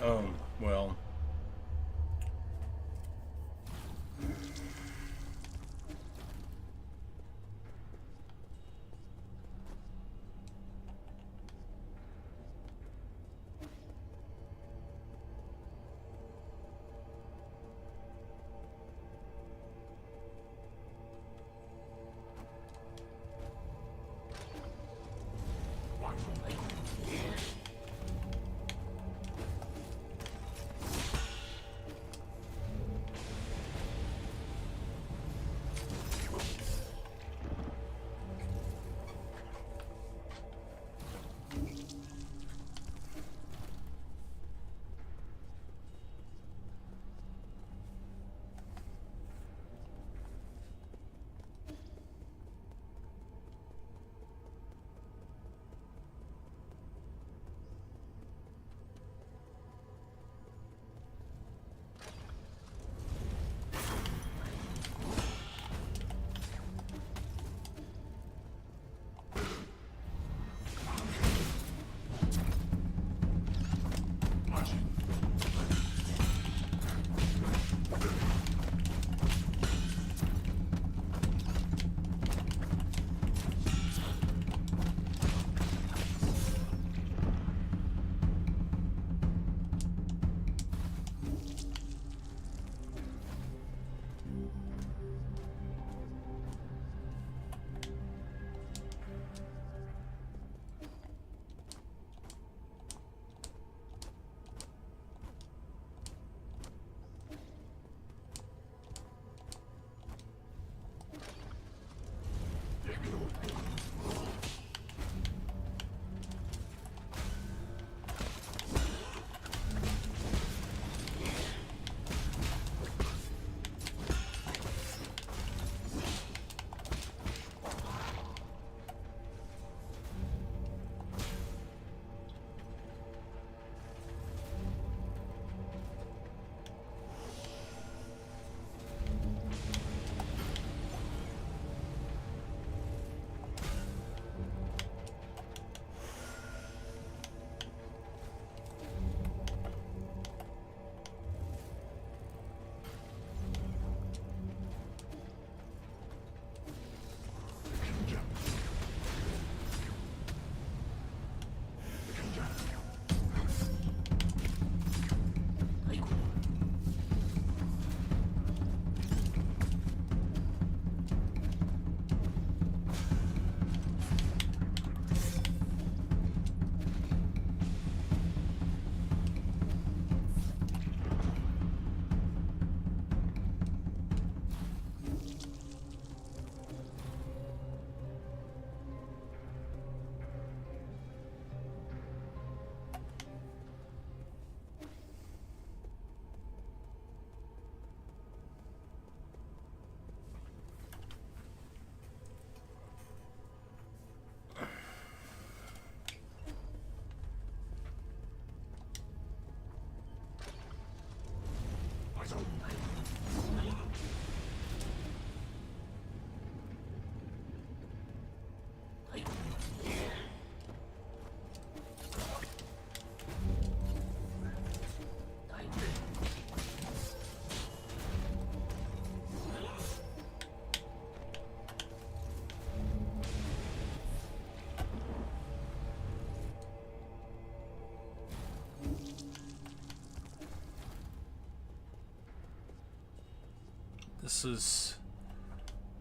Speaker 1: Well.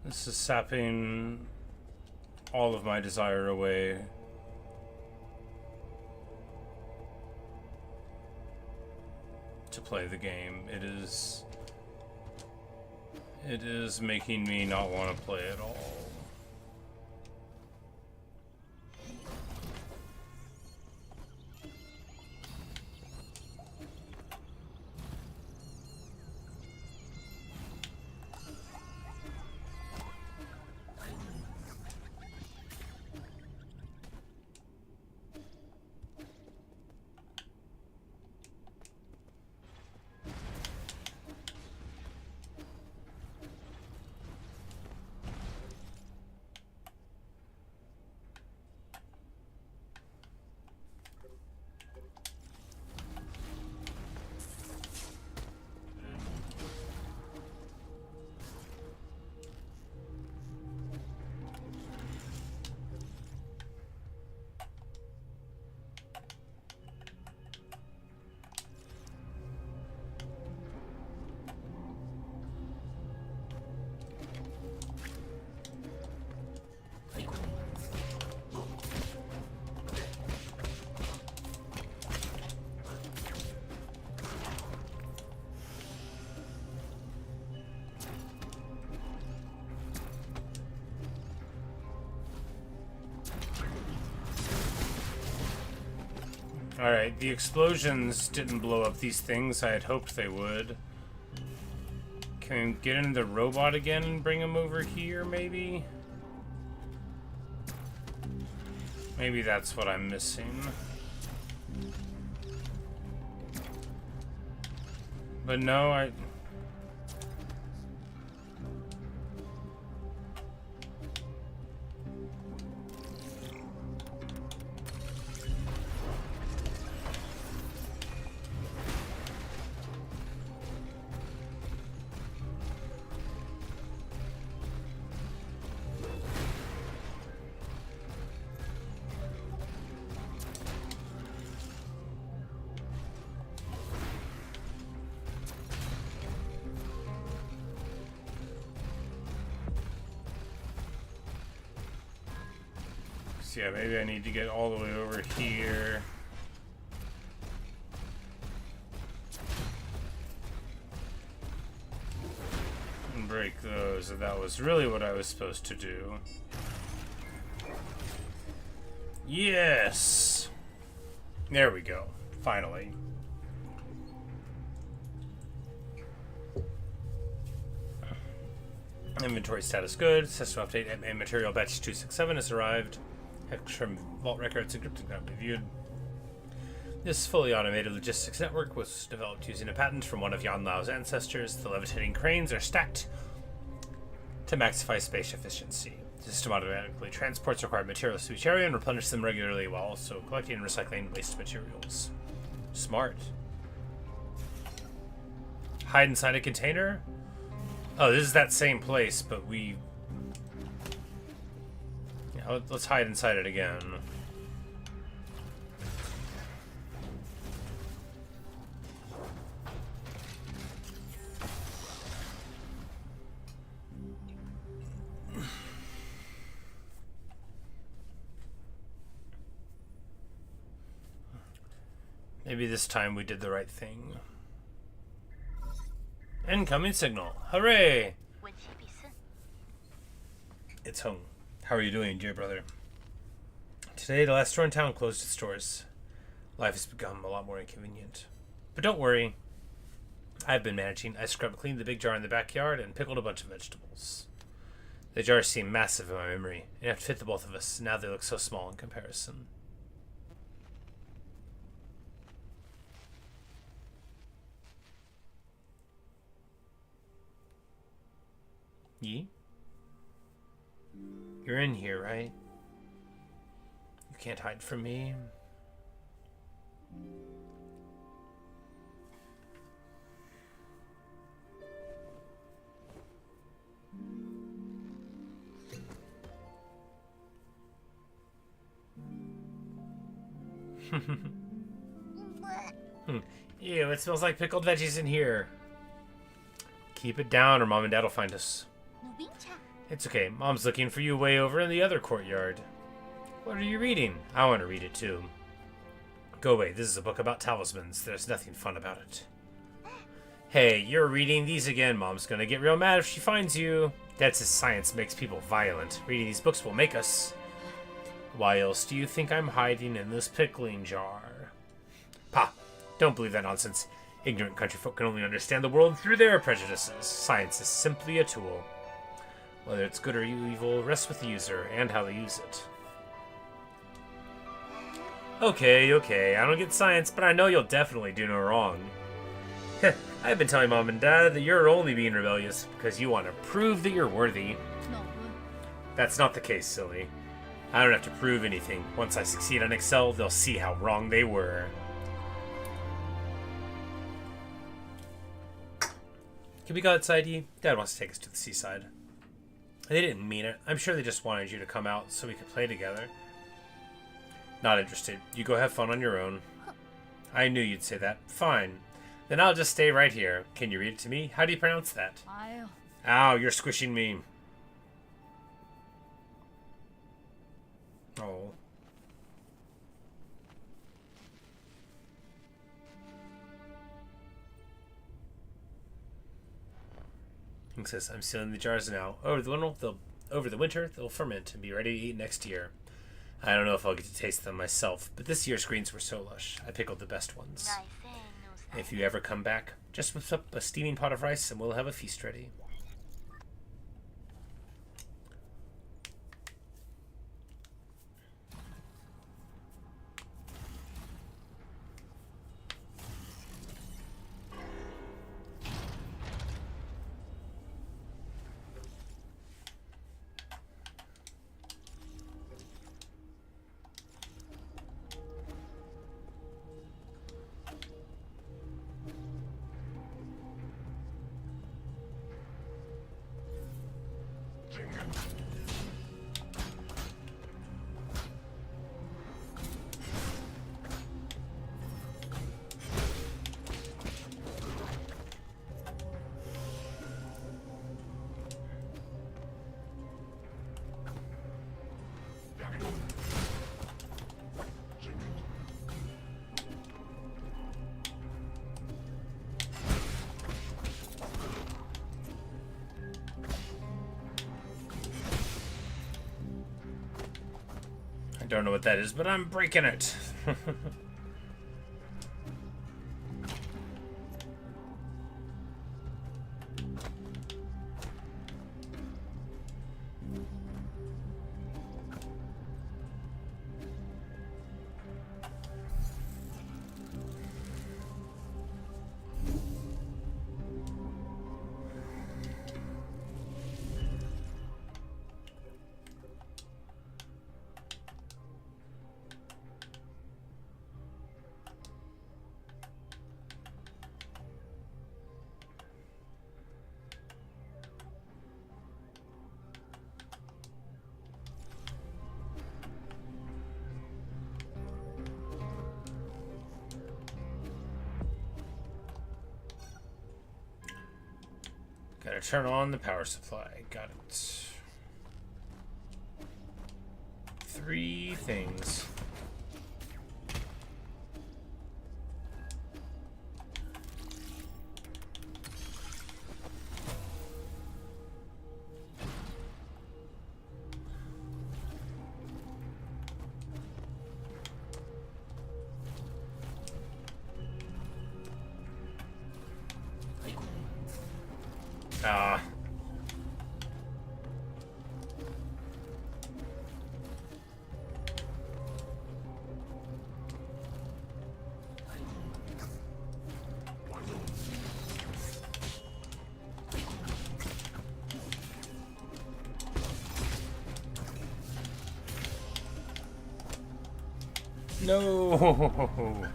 Speaker 1: This is sapping all of my desire away. To play the game. It is making me not want to play at all. Alright, the explosions didn't blow up these things. I had hoped they would. Can we get in the robot again and bring him over here, maybe? Maybe that's what I'm missing. But no, I... Yeah, maybe I need to get all the way over here. And break those, and that was really what I was supposed to do. Yes! There we go. Finally. Inventory status good. System update and material batch 267 has arrived. From vault records encrypted and reviewed. This fully automated logistics network was developed using a patent from one of Yan Lao's ancestors. The levitating cranes are stacked to maximize space efficiency. The system automatically transports required materials to each area and replenishes them regularly while also collecting and recycling waste materials. Smart. Hide inside a container? Oh, this is that same place, but we... Let's hide inside it again. Maybe this time we did the right thing. Incoming signal. Hooray! It's home. How are you doing, dear brother? Today, the last store in town closed its doors. Life has become a lot more inconvenient. But don't worry. I've been managing. I scrubbed cleaned the big jar in the backyard and pickled a bunch of vegetables. The jars seem massive in my memory. Enough to fit the both of us. Now they look so small in comparison. Yi? You're in here, right? You can't hide from me. Ew, it smells like pickled veggies in here. Keep it down or Mom and Dad will find us. It's okay. Mom's looking for you way over in the other courtyard. What are you reading? I want to read it too. Go away. This is a book about talismans. There's nothing fun about it. Hey, you're reading these again. Mom's gonna get real mad if she finds you. Dad says science makes people violent. Reading these books will make us. Why else do you think I'm hiding in this pickling jar? Pa, don't believe that nonsense. Ignorant country folk can only understand the world through their prejudices. Science is simply a tool. Whether it's good or evil rests with the user and how they use it. Okay, I don't get science, but I know you'll definitely do no wrong. I've been telling Mom and Dad that you're only being rebellious because you want to prove that you're worthy. That's not the case, silly. I don't have to prove anything. Once I succeed on Excel, they'll see how wrong they were. Can we go outside, Yi? Dad wants to take us to the seaside. They didn't mean it. I'm sure they just wanted you to come out so we could play together. Not interested. You go have fun on your own. I knew you'd say that. Fine. Then I'll just stay right here. Can you read it to me? How do you pronounce that? Ow, you're squishing me. Oh. He says, I'm sealing the jars now. Over the winter, they'll ferment and be ready to eat next year. I don't know if I'll get to taste them myself, but this year's greens were so lush. I pickled the best ones. If you ever come back, just whip up a steaming pot of rice and we'll have a feast ready. I don't know what that is, but I'm breaking it. Gotta turn on the power supply. Got it. 3 things. Ah. No.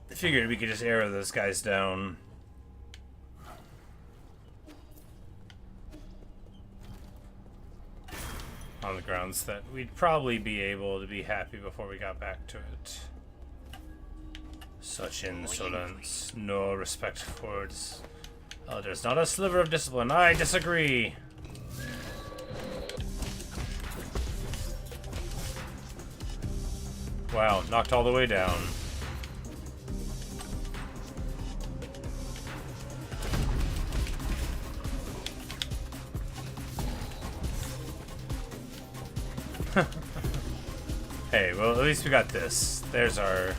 Speaker 1: I figured we could just arrow those guys down. On the grounds that we'd probably be able to be happy before we got back to it. Such insolence. No respect for it. Oh, there's not a sliver of discipline. I disagree. Wow, knocked all the way down. Hey, well, at least we got this. There's our...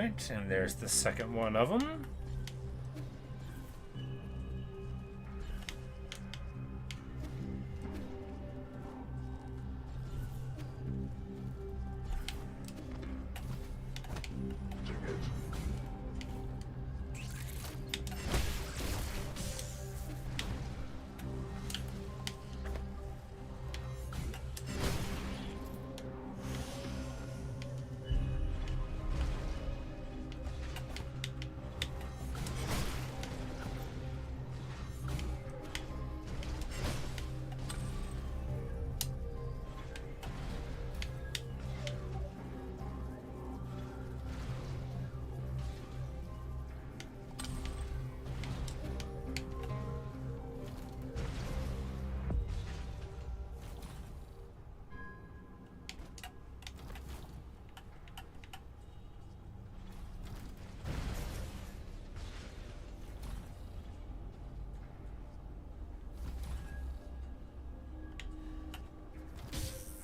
Speaker 1: Alright, and there's the second one of them.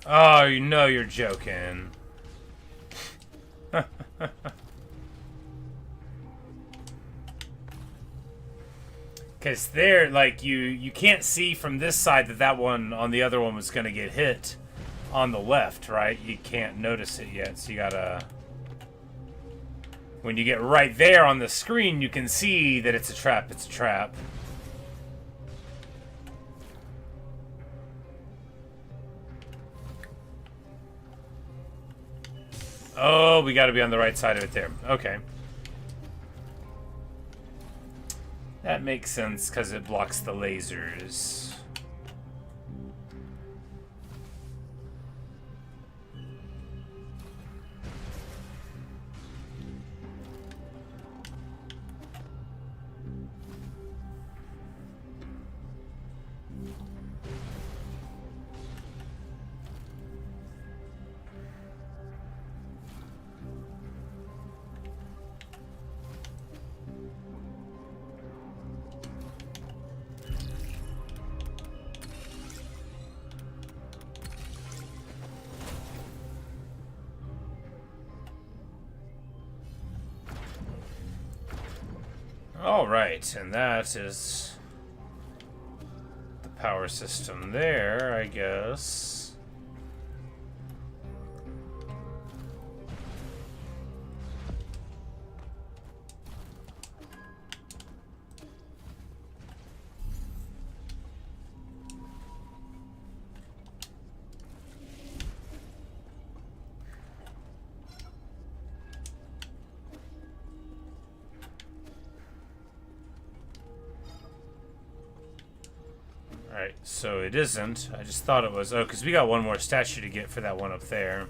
Speaker 1: Oh, you know you're joking. Because they're like you can't see from this side that one on the other one was going to get hit on the left, right? You can't notice it yet, so you gotta... When you get right there on the screen, you can see that it's a trap. It's a trap. Oh, we got to be on the right side of it there. Okay. That makes sense because it blocks the lasers. All right, and that is the power system there, I guess. Alright, so it isn't. I just thought it was. Oh, because we got one more statue to get for that one up there.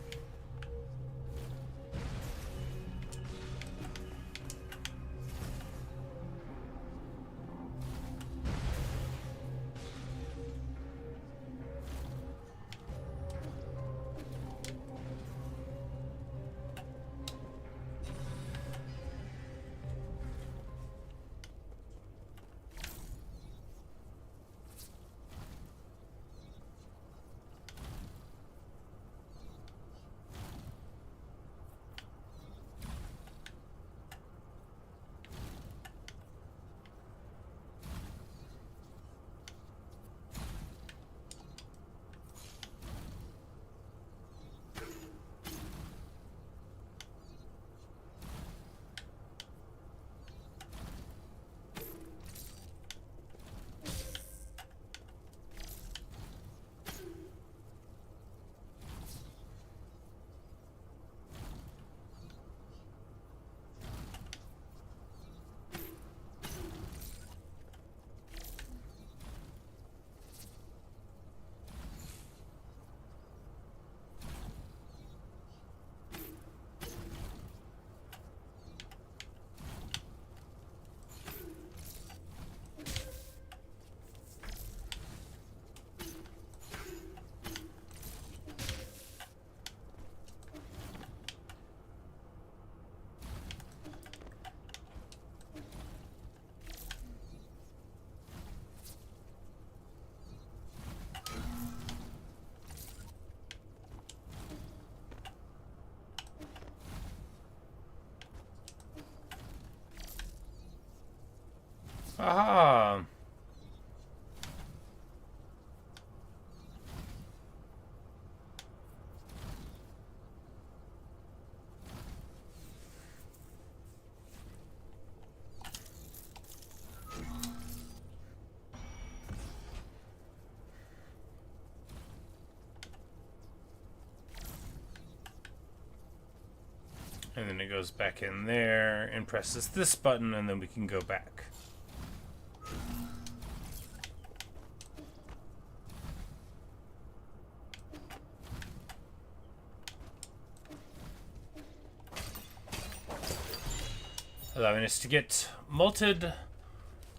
Speaker 1: Aha! And then it goes back in there and presses this button, and then we can go back. Allowing us to get malted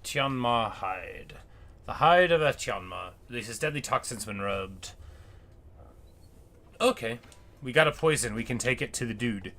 Speaker 1: Tianma hide. The hide of a Tianma releases deadly toxins when rubbed. Okay, we got a poison. We can take it to the dude.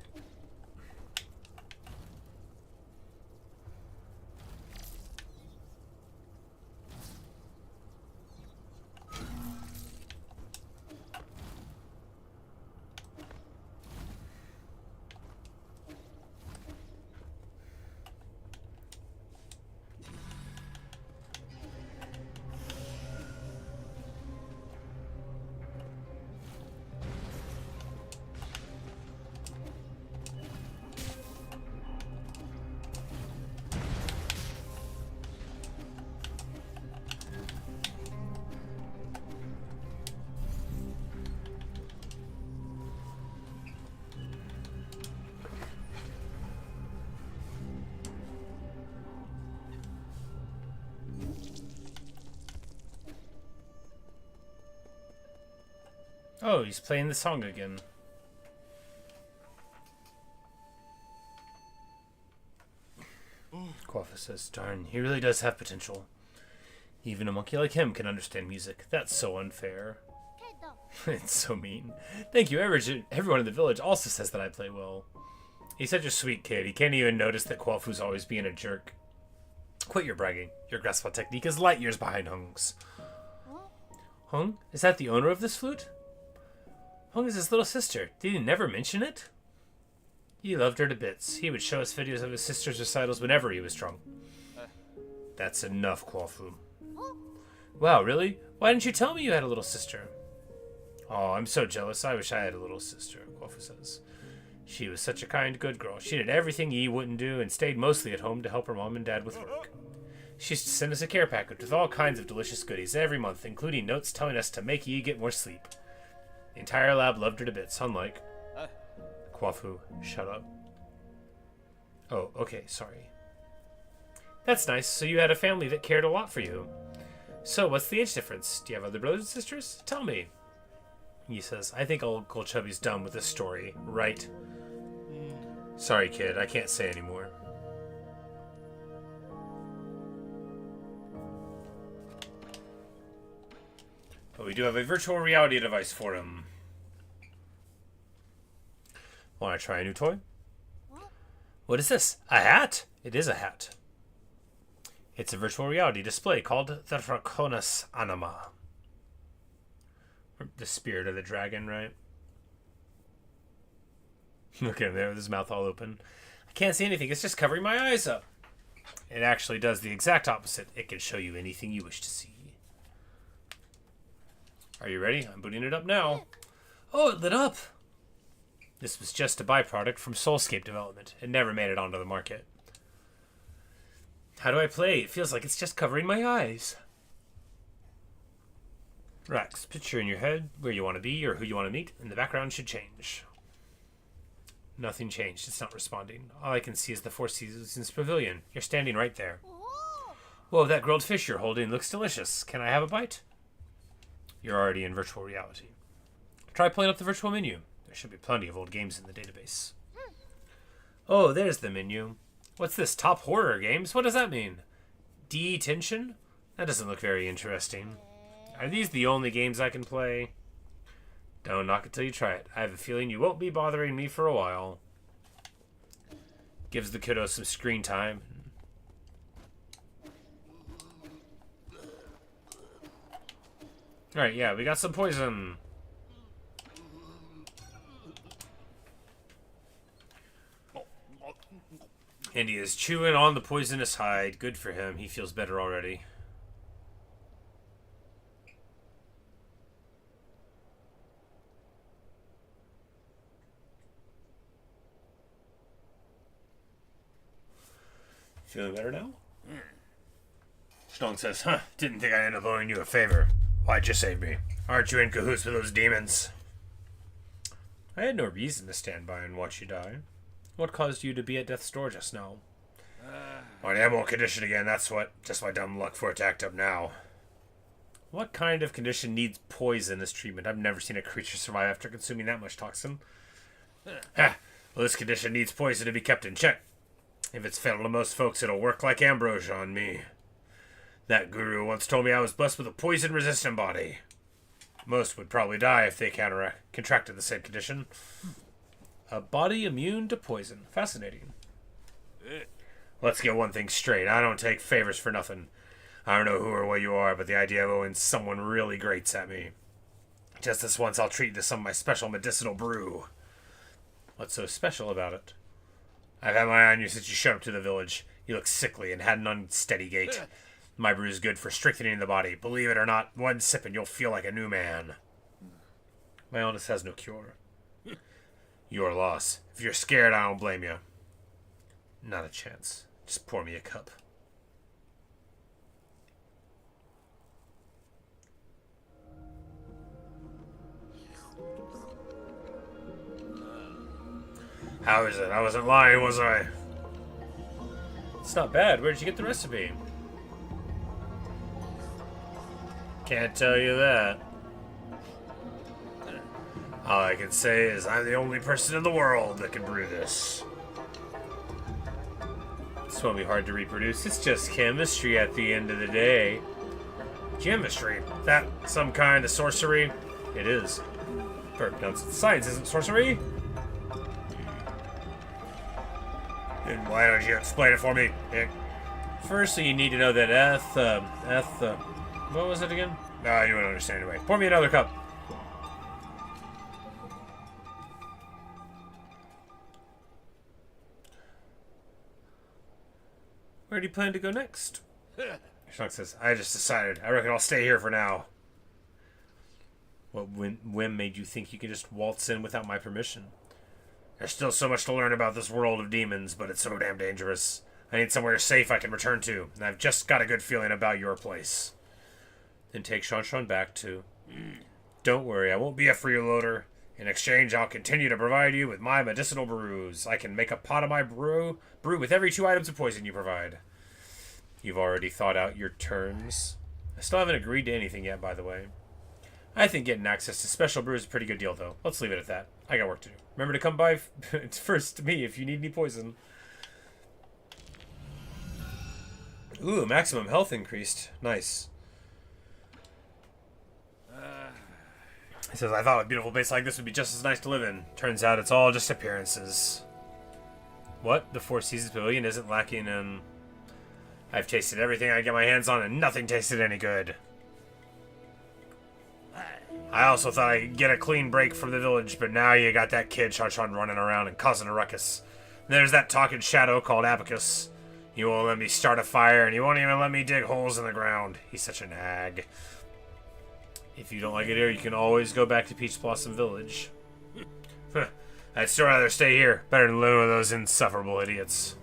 Speaker 1: Oh, he's playing the song again. Quaffa says, darn, he really does have potential. Even a monkey like him can understand music. That's so unfair. It's so mean. Thank you. Everyone in the village also says that I play well. He's such a sweet kid. He can't even notice that Quafu's always being a jerk. Quit your bragging. Your graspful technique is light years behind Hung's. Hung? Is that the owner of this flute? Hung is his little sister. Did he never mention it? He loved her to bits. He would show us videos of his sister's recitals whenever he was drunk. That's enough, Quafu. Wow, really? Why didn't you tell me you had a little sister? Oh, I'm so jealous. I wish I had a little sister, Quafu says. She was such a kind, good girl. She did everything Yi wouldn't do and stayed mostly at home to help her mom and dad with work. She used to send us a care package with all kinds of delicious goodies every month, including notes telling us to make Yi get more sleep. The entire lab loved her to bits, unlike... Quafu, shut up. Oh, okay, sorry. That's nice. So you had a family that cared a lot for you. So, what's the age difference? Do you have other brothers and sisters? Tell me. He says, I think Uncle Chubby's done with this story, right? Sorry, kid, I can't say anymore. But we do have a virtual reality device for him. Want to try a new toy? What is this? A hat? It is a hat. It's a virtual reality display called the Draconis Anima. The spirit of the dragon, right? Look at him there with his mouth all open. I can't see anything. It's just covering my eyes up. It actually does the exact opposite. It can show you anything you wish to see. Are you ready? I'm booting it up now. Oh, it lit up. This was just a byproduct from Soulscape development. It never made it onto the market. How do I play? It feels like it's just covering my eyes. Relax. Picture in your head where you want to be or who you want to meet, and the background should change. Nothing changed. It's not responding. All I can see is the Four Seasons Pavilion. You're standing right there. Whoa, that grilled fish you're holding looks delicious. Can I have a bite? You're already in virtual reality. Try pulling up the virtual menu. There should be plenty of old games in the database. Oh, there's the menu. What's this? Top horror games? What does that mean? Detention? That doesn't look very interesting. Are these the only games I can play? Don't knock it till you try it. I have a feeling you won't be bothering me for a while. Gives the kiddo some screen time. Alright, yeah, we got some poison. And he is chewing on the poisonous hide. Good for him. He feels better already. Feeling better now? Stone says, didn't think I'd end up owing you a favor. Why'd you save me? Aren't you in cahoots with those demons? I had no reason to stand by and watch you die. What caused you to be at death's door just now? My animal condition again, that's what. Just my dumb luck for it to act up now. What kind of condition needs poison as treatment? I've never seen a creature survive after consuming that much toxin. Well, this condition needs poison to be kept in check. If it's fatal to most folks, it'll work like ambrosia on me. That guru once told me I was blessed with a poison-resistant body. Most would probably die if they contracted the same condition. A body immune to poison. Fascinating. Let's get one thing straight. I don't take favors for nothing. I don't know who or what you are, but the idea of owing someone really grates at me. Just this once, I'll treat you to some of my special medicinal brew. What's so special about it? I've had my eye on you since you showed up to the village. You look sickly and had an unsteady gait. My brew is good for strengthening the body. Believe it or not, one sip and you'll feel like a new man. My illness has no cure. Your loss. If you're scared, I don't blame you. Not a chance. Just pour me a cup. How is it? I wasn't lying, was I? It's not bad. Where did you get the recipe? Can't tell you that. All I can say is I'm the only person in the world that can brew this. This won't be hard to reproduce. It's just chemistry at the end of the day. Chemistry? That some kind of sorcery? It is. Science isn't sorcery. Then why don't you explain it for me, Nick? Firstly, you need to know that what was it again? No, you won't understand anyway. Pour me another cup. Where do you plan to go next? Shunk says, I just decided. I reckon I'll stay here for now. What whim made you think you could just waltz in without my permission? There's still so much to learn about this world of demons, but it's so damn dangerous. I need somewhere safe I can return to, and I've just got a good feeling about your place. Then take Shanshan back to... Don't worry, I won't be a freeloader. In exchange, I'll continue to provide you with my medicinal brews. I can make a pot of my brew with every 2 items of poison you provide. You've already thought out your terms. I still haven't agreed to anything yet, by the way. I think getting access to special brews is a pretty good deal, though. Let's leave it at that. I got work to do. Remember to come by first to me if you need any poison. Ooh, maximum health increased. Nice. He says, I thought a beautiful place like this would be just as nice to live in. Turns out it's all just appearances. What? The Four Seasons Pavilion isn't lacking in... I've tasted everything I get my hands on and nothing tasted any good. I also thought I could get a clean break from the village, but now you got that kid Shanshan running around and causing a ruckus. And there's that talking shadow called Abacus. He won't let me start a fire, and he won't even let me dig holes in the ground. He's such a nag. If you don't like it here, you can always go back to Peach Blossom Village. I'd still rather stay here. Better than living with those insufferable idiots.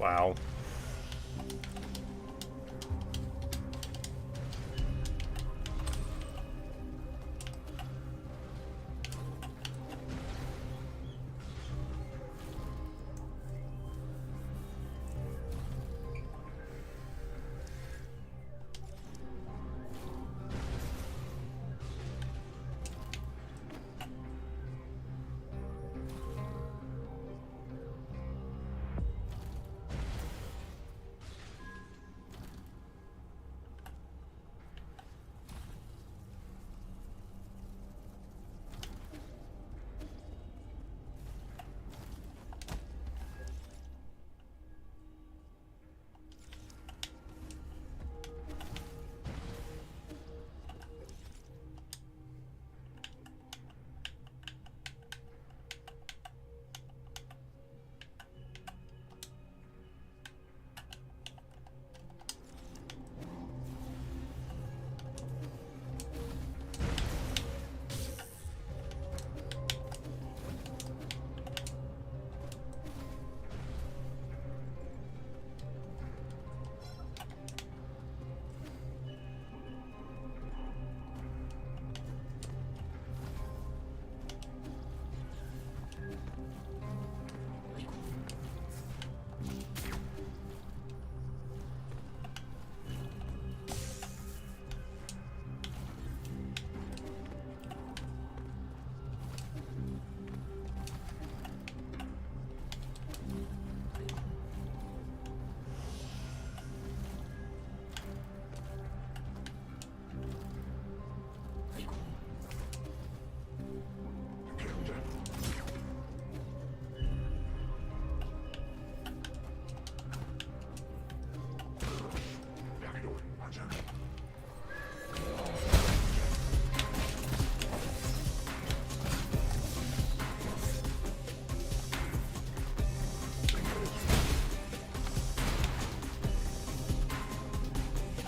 Speaker 1: Wow.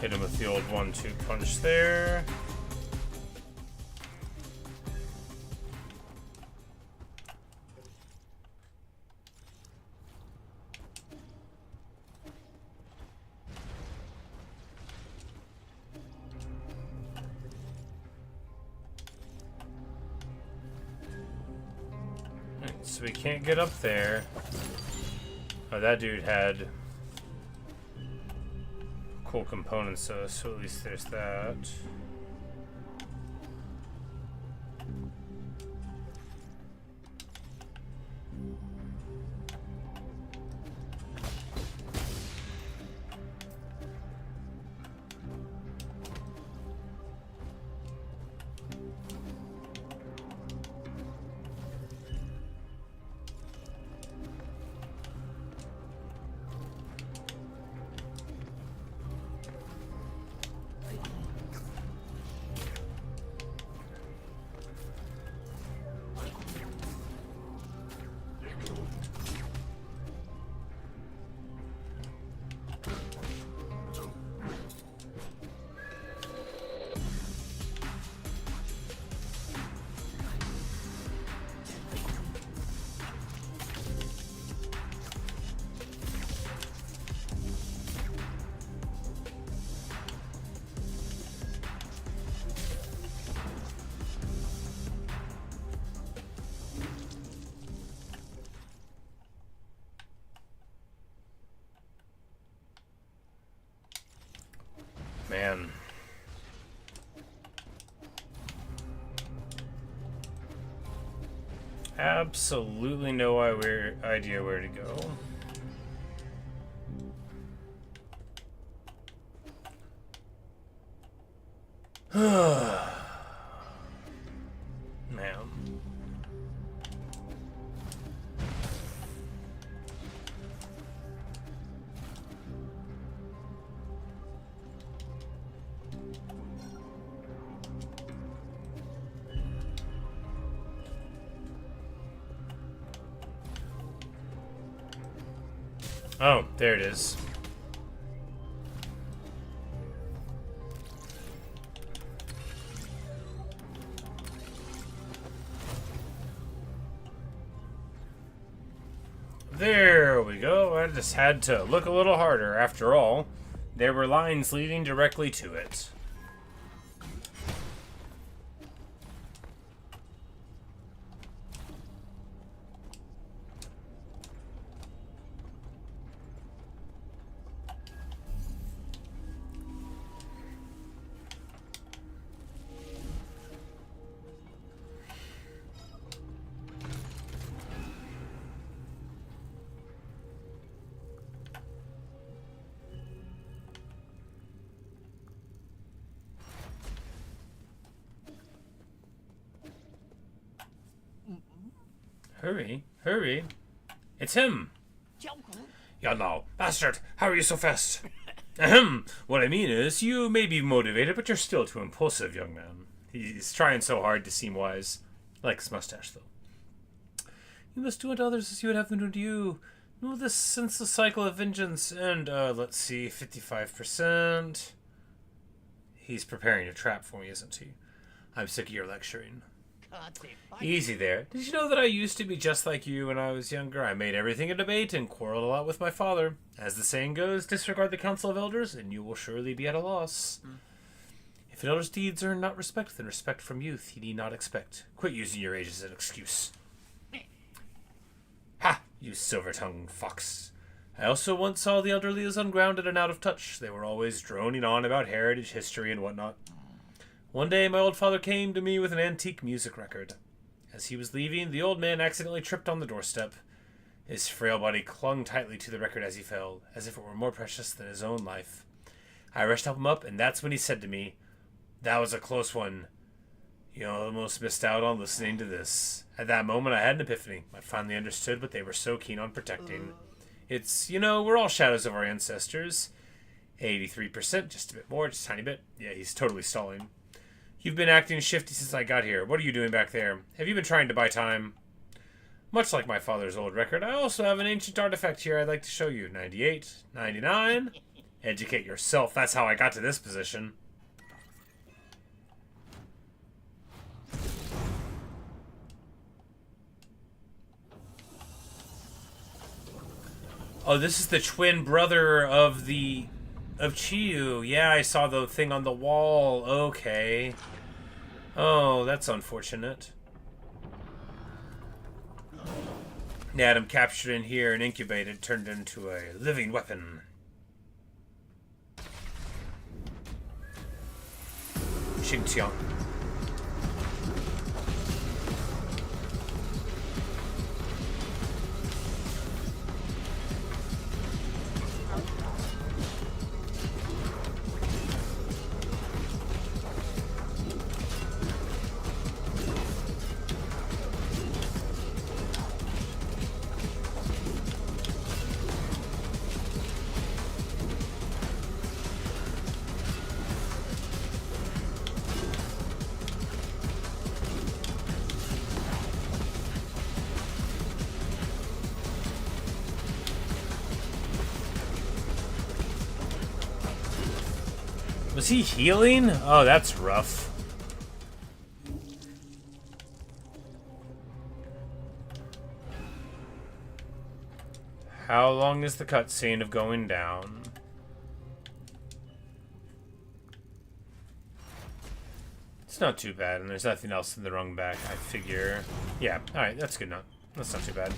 Speaker 1: Hit him with the old 1-2 punch there. Alright, so we can't get up there. Oh, that dude had cool components, so at least there's that. Man. Absolutely no idea where to go. Man. Oh, there it is. There we go. I just had to look a little harder. After all, there were lines leading directly to it. Hurry, hurry. It's him. Yeah, no. Bastard, how are you so fast? Ahem. What I mean is, you may be motivated, but you're still too impulsive, young man. He's trying so hard to seem wise. I like his mustache, though. You must do unto others as you would have them do to you. Know this senseless cycle of vengeance. And, let's see, 55%. He's preparing a trap for me, isn't he? I'm sick of your lecturing. Easy there. Did you know that I used to be just like you when I was younger? I made everything a debate and quarreled a lot with my father. As the saying goes, disregard the counsel of elders, and you will surely be at a loss. If an elder's deeds earn not respect, then respect from youth he need not expect. Quit using your age as an excuse. Ha! You silver-tongued fox. I also once saw the elderly as ungrounded and out of touch. They were always droning on about heritage, history, and whatnot. One day, my old father came to me with an antique music record. As he was leaving, the old man accidentally tripped on the doorstep. His frail body clung tightly to the record as he fell, as if it were more precious than his own life. I rushed to help him up, and that's when he said to me, "That was a close one. You almost missed out on listening to this." At that moment, I had an epiphany. I finally understood what they were so keen on protecting. It's, we're all shadows of our ancestors. 83%, just a bit more, just a tiny bit. Yeah, he's totally stalling. You've been acting shifty since I got here. What are you doing back there? Have you been trying to buy time? Much like my father's old record, I also have an ancient artifact here I'd like to show you. 98, 99. Educate yourself. That's how I got to this position. Oh, this is the twin brother of Chiyu. Yeah, I saw the thing on the wall. Okay. Oh, that's unfortunate. Adam captured in here and incubated, turned into a living weapon. Xingqiang. Was he healing? Oh, that's rough. How long is the cutscene of going down? It's not too bad, and there's nothing else in the rung back, I figure. Yeah, alright, that's good enough. That's not too bad.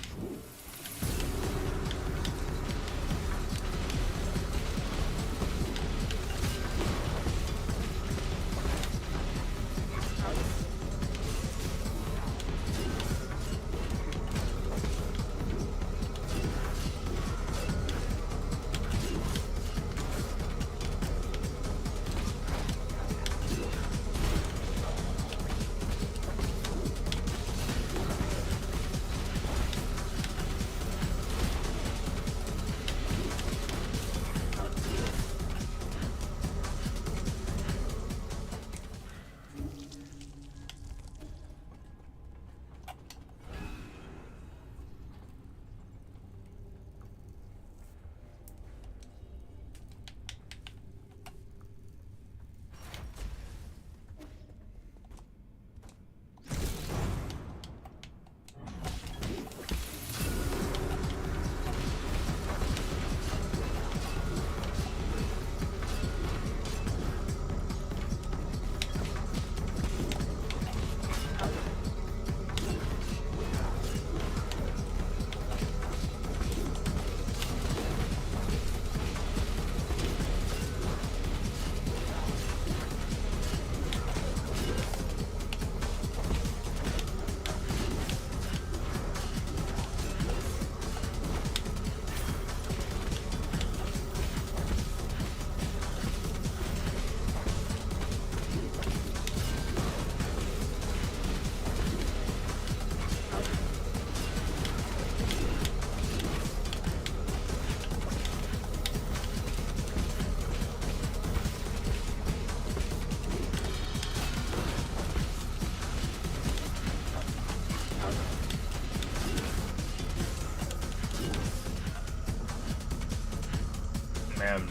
Speaker 1: Man.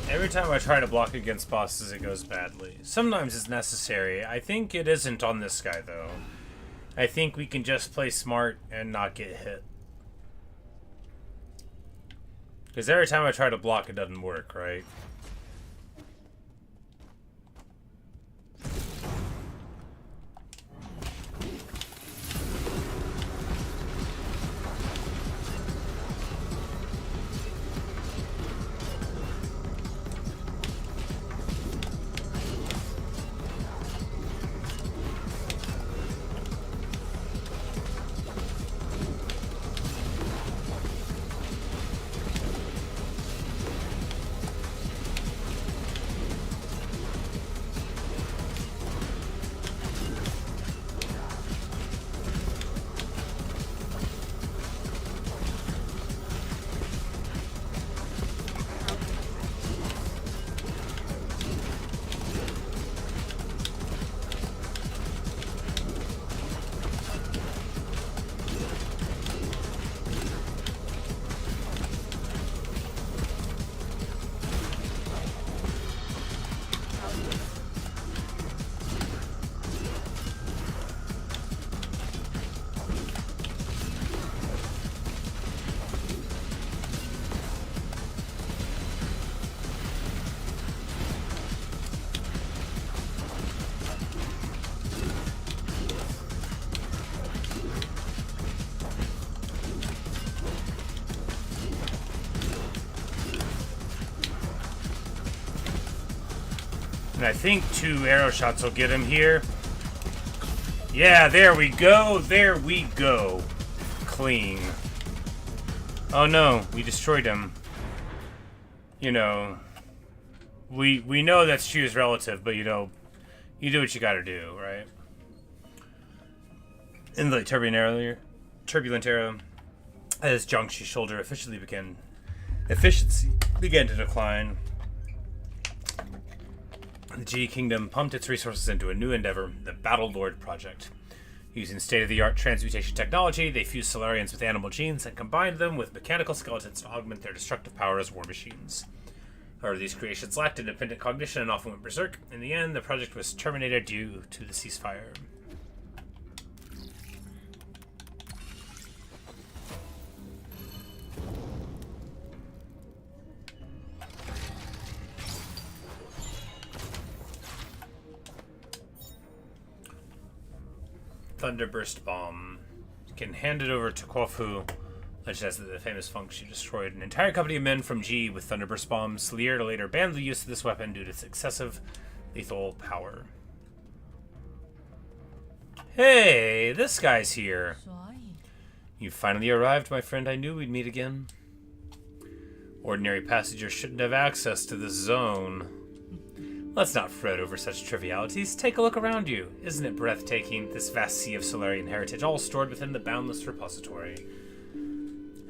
Speaker 1: Every time I try to block against bosses, it goes badly. Sometimes it's necessary. I think it isn't on this guy, though. I think we can just play smart and not get hit. Because every time I try to block, it doesn't work, right? And I think 2 arrow shots will get him here. Yeah, there we go. There we go. Clean. Oh no, we destroyed him. You know, we know that's Chu's relative, but you know, you do what you gotta do, right? In the turbulent era, as Jiangxi's shoulder efficiency began to decline, the G Kingdom pumped its resources into a new endeavor, the Battle Lord Project. Using state-of-the-art transmutation technology, they fused Solarians with animal genes and combined them with mechanical skeletons to augment their destructive power as war machines. However, these creations lacked independent cognition and often went berserk. In the end, the project was terminated due to the ceasefire. Thunderburst Bomb. You can hand it over to Quofu, which has the famous function destroyed an entire company of men from G with Thunderburst Bombs. Lear later banned the use of this weapon due to its excessive lethal power. Hey, this guy's here. You finally arrived, my friend. I knew we'd meet again. Ordinary passengers shouldn't have access to this zone. Let's not fret over such trivialities. Take a look around you. Isn't it breathtaking, this vast sea of Solarian heritage, all stored within the boundless repository?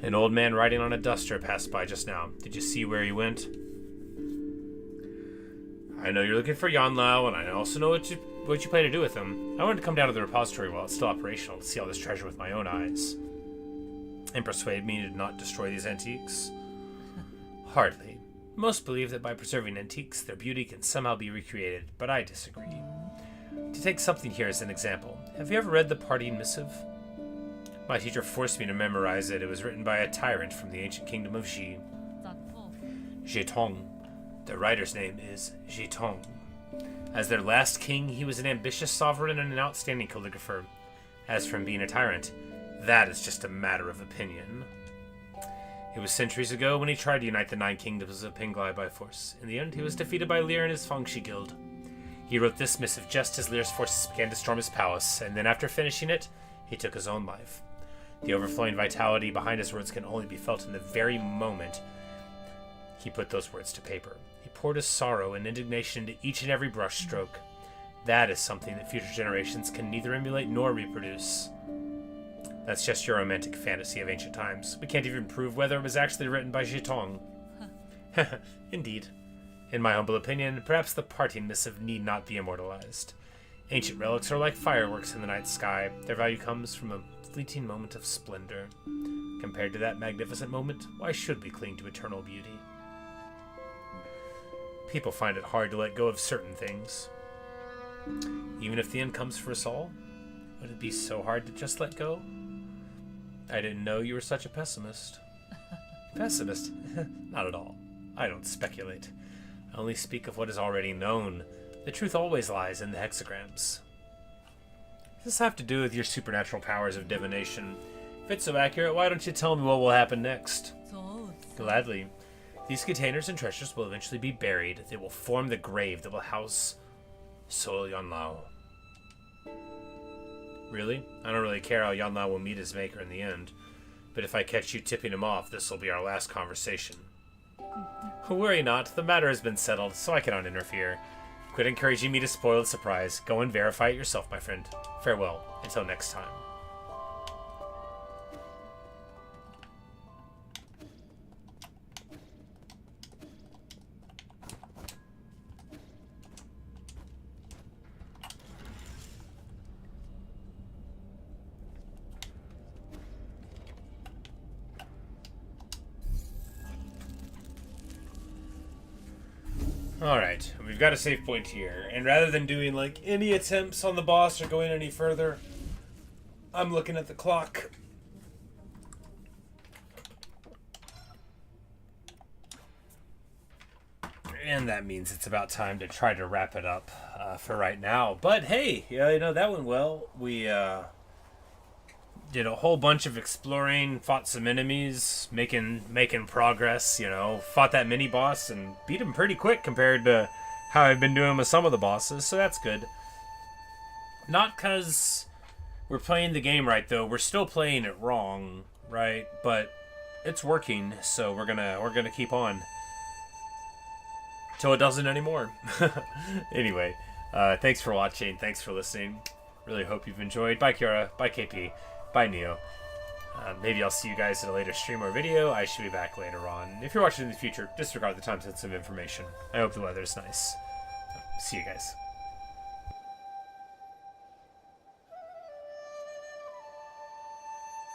Speaker 1: An old man riding on a duster passed by just now. Did you see where he went? I know you're looking for Yanlao, and I also know what you plan to do with him. I wanted to come down to the repository while it's still operational to see all this treasure with my own eyes. And persuade me to not destroy these antiques? Hardly. Most believe that by preserving antiques, their beauty can somehow be recreated, but I disagree. To take something here as an example, have you ever read the Parting Missive? My teacher forced me to memorize it. It was written by a tyrant from the ancient kingdom of Xi. Zhetong. The writer's name is Zhetong. As their last king, he was an ambitious sovereign and an outstanding calligrapher. As from being a tyrant, that is just a matter of opinion. It was centuries ago when he tried to unite the 9 kingdoms of Penglai by force. In the end, he was defeated by Lear and his Fangshi guild. He wrote this missive just as Lear's forces began to storm his palace, and then after finishing it, he took his own life. The overflowing vitality behind his words can only be felt in the very moment he put those words to paper. He poured his sorrow and indignation into each and every brushstroke. That is something that future generations can neither emulate nor reproduce. That's just your romantic fantasy of ancient times. We can't even prove whether it was actually written by Zhitong. Indeed. In my humble opinion, perhaps the parting missive need not be immortalized. Ancient relics are like fireworks in the night sky. Their value comes from a fleeting moment of splendor. Compared to that magnificent moment, why should we cling to eternal beauty? People find it hard to let go of certain things. Even if the end comes for us all, would it be so hard to just let go? I didn't know you were such a pessimist. Pessimist? Not at all. I don't speculate. I only speak of what is already known. The truth always lies in the hexagrams. Does this have to do with your supernatural powers of divination? If it's so accurate, why don't you tell me what will happen next? Gladly. These containers and treasures will eventually be buried. They will form the grave that will house Sol Yanlao. Really? I don't really care how Yanlao will meet his maker in the end. But if I catch you tipping him off, this will be our last conversation. Worry not, the matter has been settled, so I cannot interfere. Quit encouraging me to spoil the surprise. Go and verify it yourself, my friend. Farewell, until next time. Alright, we've got a save point here, and rather than doing like any attempts on the boss or going any further, I'm looking at the clock. And that means it's about time to try to wrap it up for right now. But hey, yeah, you know, that went well. We did a whole bunch of exploring, fought some enemies, making progress, you know, fought that mini boss and beat him pretty quick compared to how I've been doing with some of the bosses, so that's good. Not because we're playing the game right though, we're still playing it wrong, right? But it's working, so we're gonna keep on till it doesn't anymore. Anyway, thanks for watching, thanks for listening. Really hope you've enjoyed. Bye Kiara, bye KP. Bye, Neo. Maybe I'll see you guys in a later stream or video. I should be back later on. If you're watching in the future, disregard the time-sensitive information. I hope the weather's nice. See you guys.